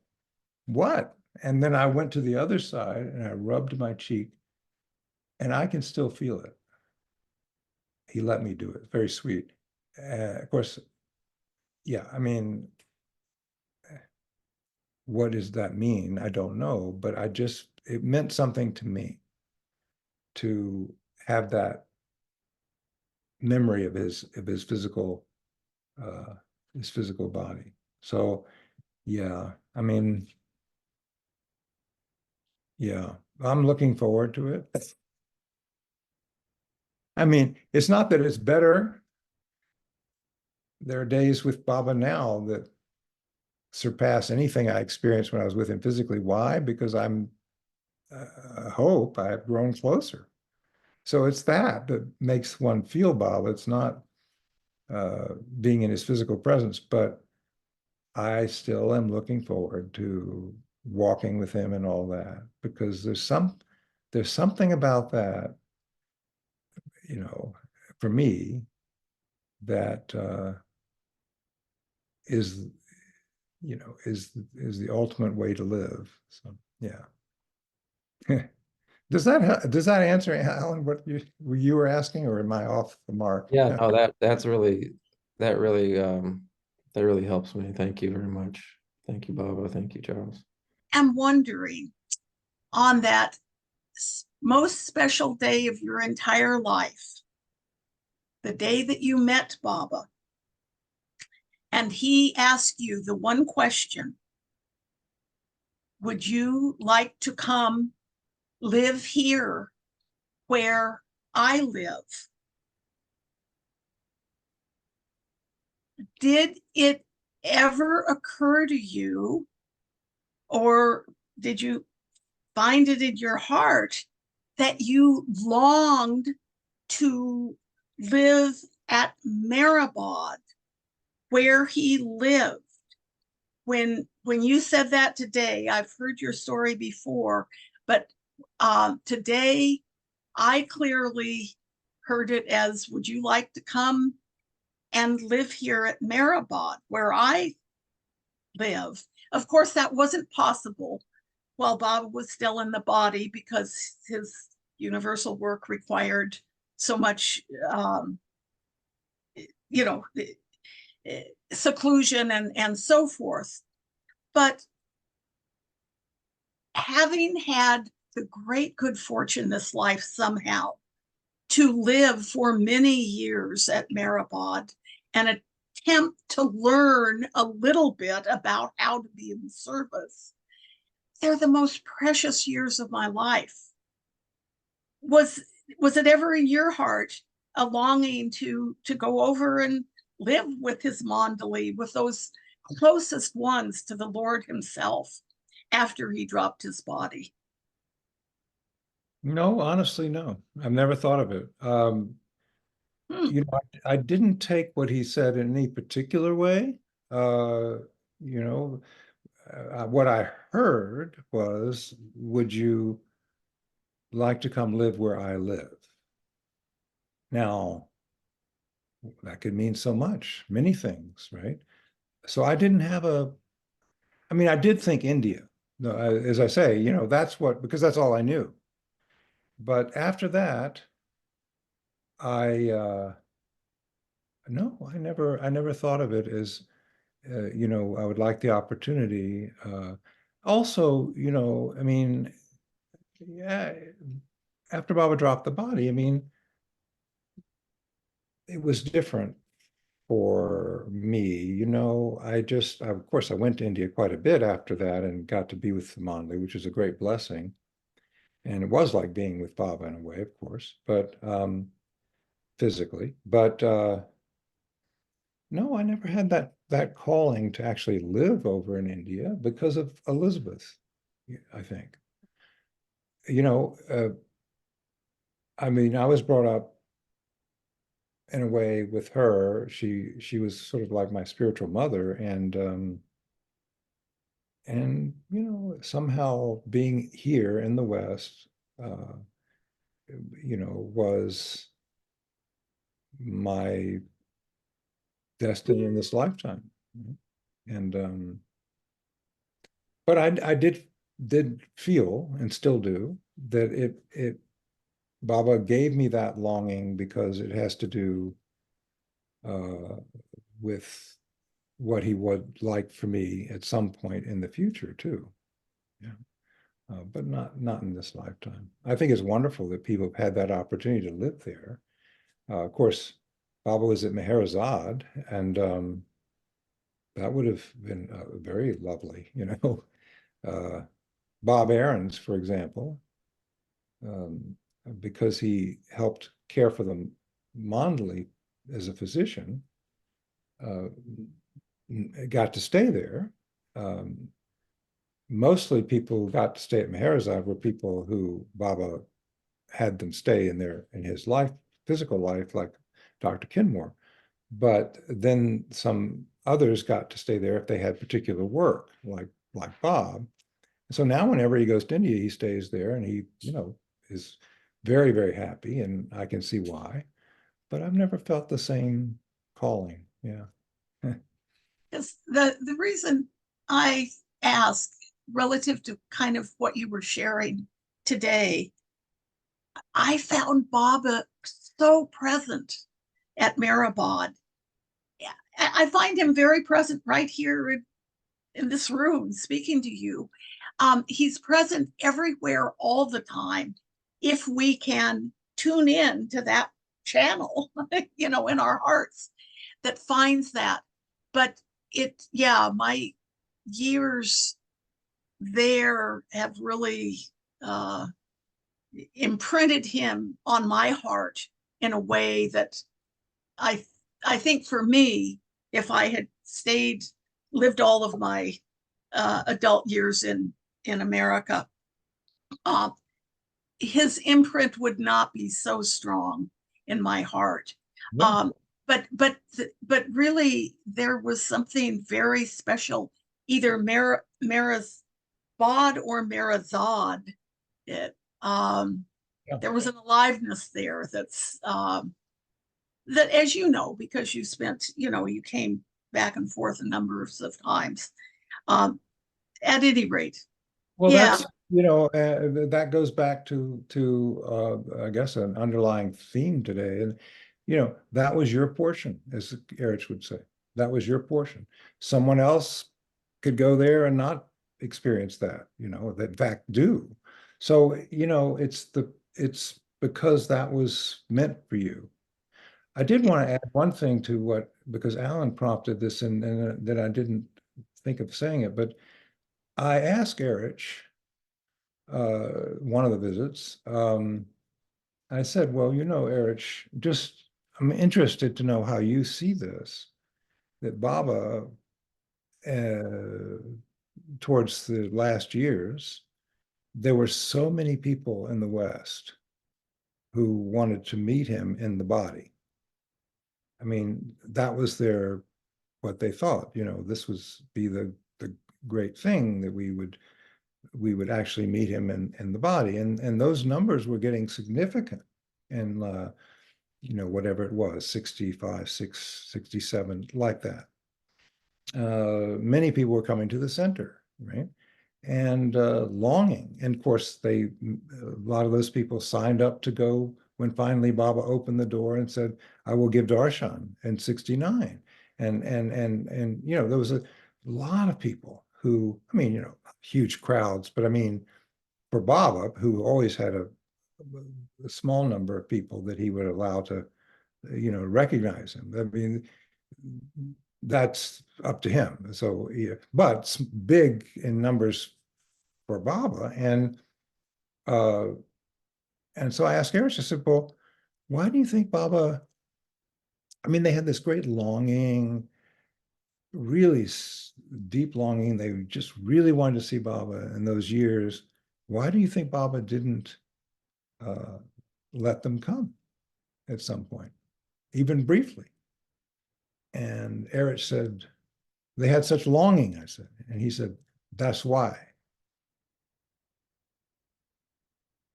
what? And then I went to the other side and I rubbed my cheek and I can still feel it. He let me do it. Very sweet. Of course, yeah, I mean, what does that mean? I don't know, but it meant something to me to have that memory of his physical body. So yeah, I mean, yeah, I'm looking forward to it. I mean, it's not that it's better. There are days with Baba now that surpass anything I experienced when I was with him physically. Why? Because I hope I've grown closer. So it's that makes one feel Baba. It's not being in his physical presence, but I still am looking forward to walking with him and all that, because there's something about that, you know, for me, that is, you know, is the ultimate way to live. So yeah. Does that answer, Alan, what you were asking, or am I off the mark? Yeah, no, that really helps me. Thank you very much. Thank you, Baba. Thank you, Charles. I'm wondering, on that most special day of your entire life, the day that you met Baba, and he asked you the one question, would you like to come live here where I live? Did it ever occur to you, or did you find it in your heart that you longed to live at Meherabad, where he lived? When you said that today, I've heard your story before, but today I clearly heard it as, would you like to come and live here at Meherabad, where I live? Of course, that wasn't possible while Baba was still in the body, because his universal work required so much, you know, seclusion and so forth. But having had the great good fortune this life somehow to live for many years at Meherabad and attempt to learn a little bit about how to be in service, they're the most precious years of my life. Was it ever in your heart a longing to go over and live with his mandali, with those closest ones to the Lord himself, after he dropped his body? No, honestly, no. I've never thought of it. You know, I didn't take what he said in any particular way. You know, what I heard was, would you like to come live where I live? Now, that could mean so much, many things, right? So I didn't have I mean, I did think India. No, as I say, you know, because that's all I knew. But after that, no, I never thought of it as, you know, I would like the opportunity. Also, you know, I mean, yeah, after Baba dropped the body, I mean, it was different for me. You know, of course, I went to India quite a bit after that and got to be with the Manli, which is a great blessing. And it was like being with Baba in a way, of course, but physically. But no, I never had that calling to actually live over in India because of Elizabeth, I think. You know, I mean, I was brought up in a way with her. She was sort of like my spiritual mother, and you know, somehow being here in the West, you know, was my destiny in this lifetime. And but I did feel, and still do, that it Baba gave me that longing because it has to do with what he would like for me at some point in the future too. Yeah. But not in this lifetime. I think it's wonderful that people have had that opportunity to live there. Of course, Baba was at MEHER, and that would have been very lovely, you know. Bob Aarons, for example, because he helped care for the Mondley as a physician, got to stay there. Mostly people who got to stay at MEHER were people who Baba had them stay in his life, physical life, like Dr. Kinmore. But then some others got to stay there if they had particular work, like Bob. So now whenever he goes to India, he stays there, and he, you know, is very, very happy, and I can see why. But I've never felt the same calling. Yeah. Because the reason I ask relative to kind of what you were sharing today, I found Baba so present at Meherabad. I find him very present right here in this room speaking to you. He's present everywhere all the time if we can tune in to that channel, you know, in our hearts that finds that. But my years there have really imprinted him on my heart in a way that I think for me, if I had lived all of my adult years in America, his imprint would not be so strong in my heart. Yeah. But really, there was something very special, either MEHERabad or MEHERazad. There was an aliveness there that's that, as you know, because you spent, you know, you came back and forth a number of times. At any rate, Well, yeah. that's, you know, that goes back to I guess an underlying theme today. And, you know, that was your portion, as Erich would say. That was your portion. Someone else could go there and not experience that, you know, that in fact do. So, you know, it's because that was meant for you. I did want to add one thing to what, because Alan prompted this, and that I didn't think of saying it, but I asked Erich, one of the visits, I said, well, you know, Erich, I'm interested to know how you see this, that Baba, towards the last years, there were so many people in the West who wanted to meet him in the body. I mean, that was what they thought, you know, this was be the great thing, that we would actually meet him in the body. And those numbers were getting significant. And, you know, whatever it was, 65, 67, like that. Many people were coming to the center, right? And longing. And of course, a lot of those people signed up to go when finally Baba opened the door and said, I will give darshan in 69. And you know, there was a lot of people who, I mean, you know, huge crowds, but I mean, for Baba, who always had a small number of people that he would allow to, you know, recognize him. I mean, that's up to him. So, yeah, but big in numbers for Baba. And so I asked Erich, I said, well, why do you think Baba, I mean, they had this great longing, really deep longing. They just really wanted to see Baba in those years. Why do you think Baba didn't let them come at some point, even briefly? And Erich said, they had such longing, I said. And he said, that's why.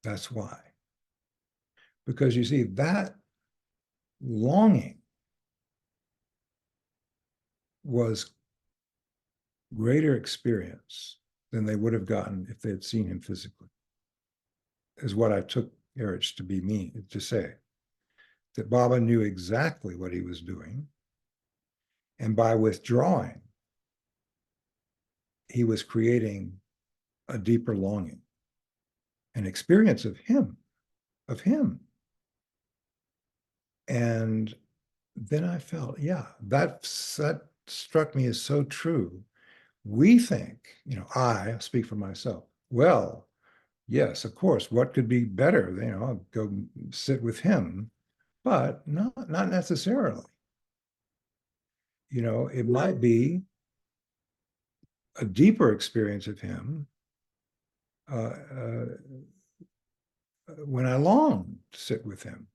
That's why. Because you see, that longing was greater experience than they would have gotten if they had seen him physically, is what I took Erich to be mean to say. That Baba knew exactly what he was doing, and by withdrawing, he was creating a deeper longing, an experience of him. And then I felt, yeah, that struck me as so true. We think, you know, I speak for myself, well, yes, of course, what could be better? You know, I'll go sit with him, but not necessarily. You know, it might be a deeper experience of him when I long to sit with him.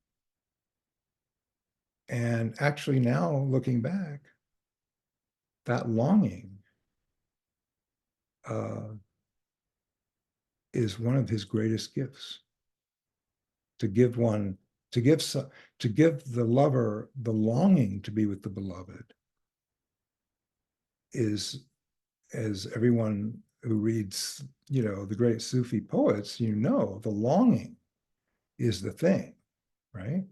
And actually now looking back, that longing is one of his greatest gifts. To give the lover the longing to be with the beloved is, as everyone who reads, you know, the great Sufi poets, you know, the longing is the thing, right?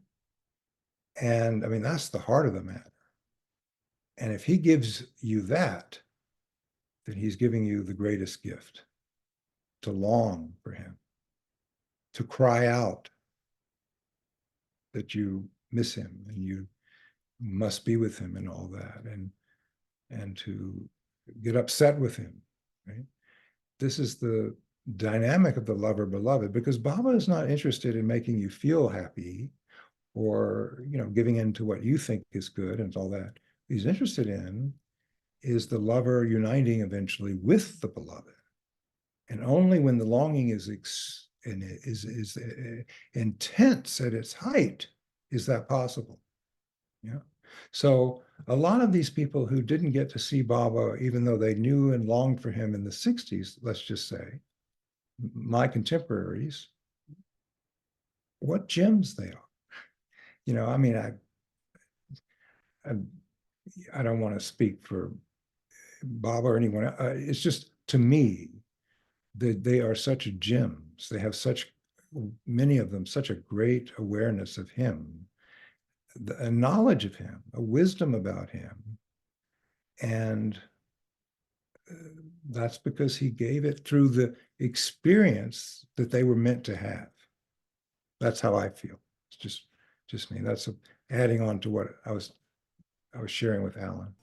And I mean, that's the heart of the matter. And if he gives you that, then he's giving you the greatest gift, to long for him, to cry out that you miss him and you must be with him and all that, and to get upset with him, right? This is the dynamic of the lover beloved, because Baba is not interested in making you feel happy or, you know, giving in to what you think is good and all that. What he's interested in is the lover uniting eventually with the beloved. And only when the longing is intense at its height is that possible. Yeah. So a lot of these people who didn't get to see Baba, even though they knew and longed for him in the 60s, let's just say, my contemporaries, what gems they are. You know, I mean, I don't want to speak for Baba or anyone. It's just, to me, that they are such gems. They have such, many of them, such a great awareness of him, a knowledge of him, a wisdom about him. And that's because he gave it through the experience that they were meant to have. That's how I feel. It's just me. That's adding on to what I was sharing with Alan.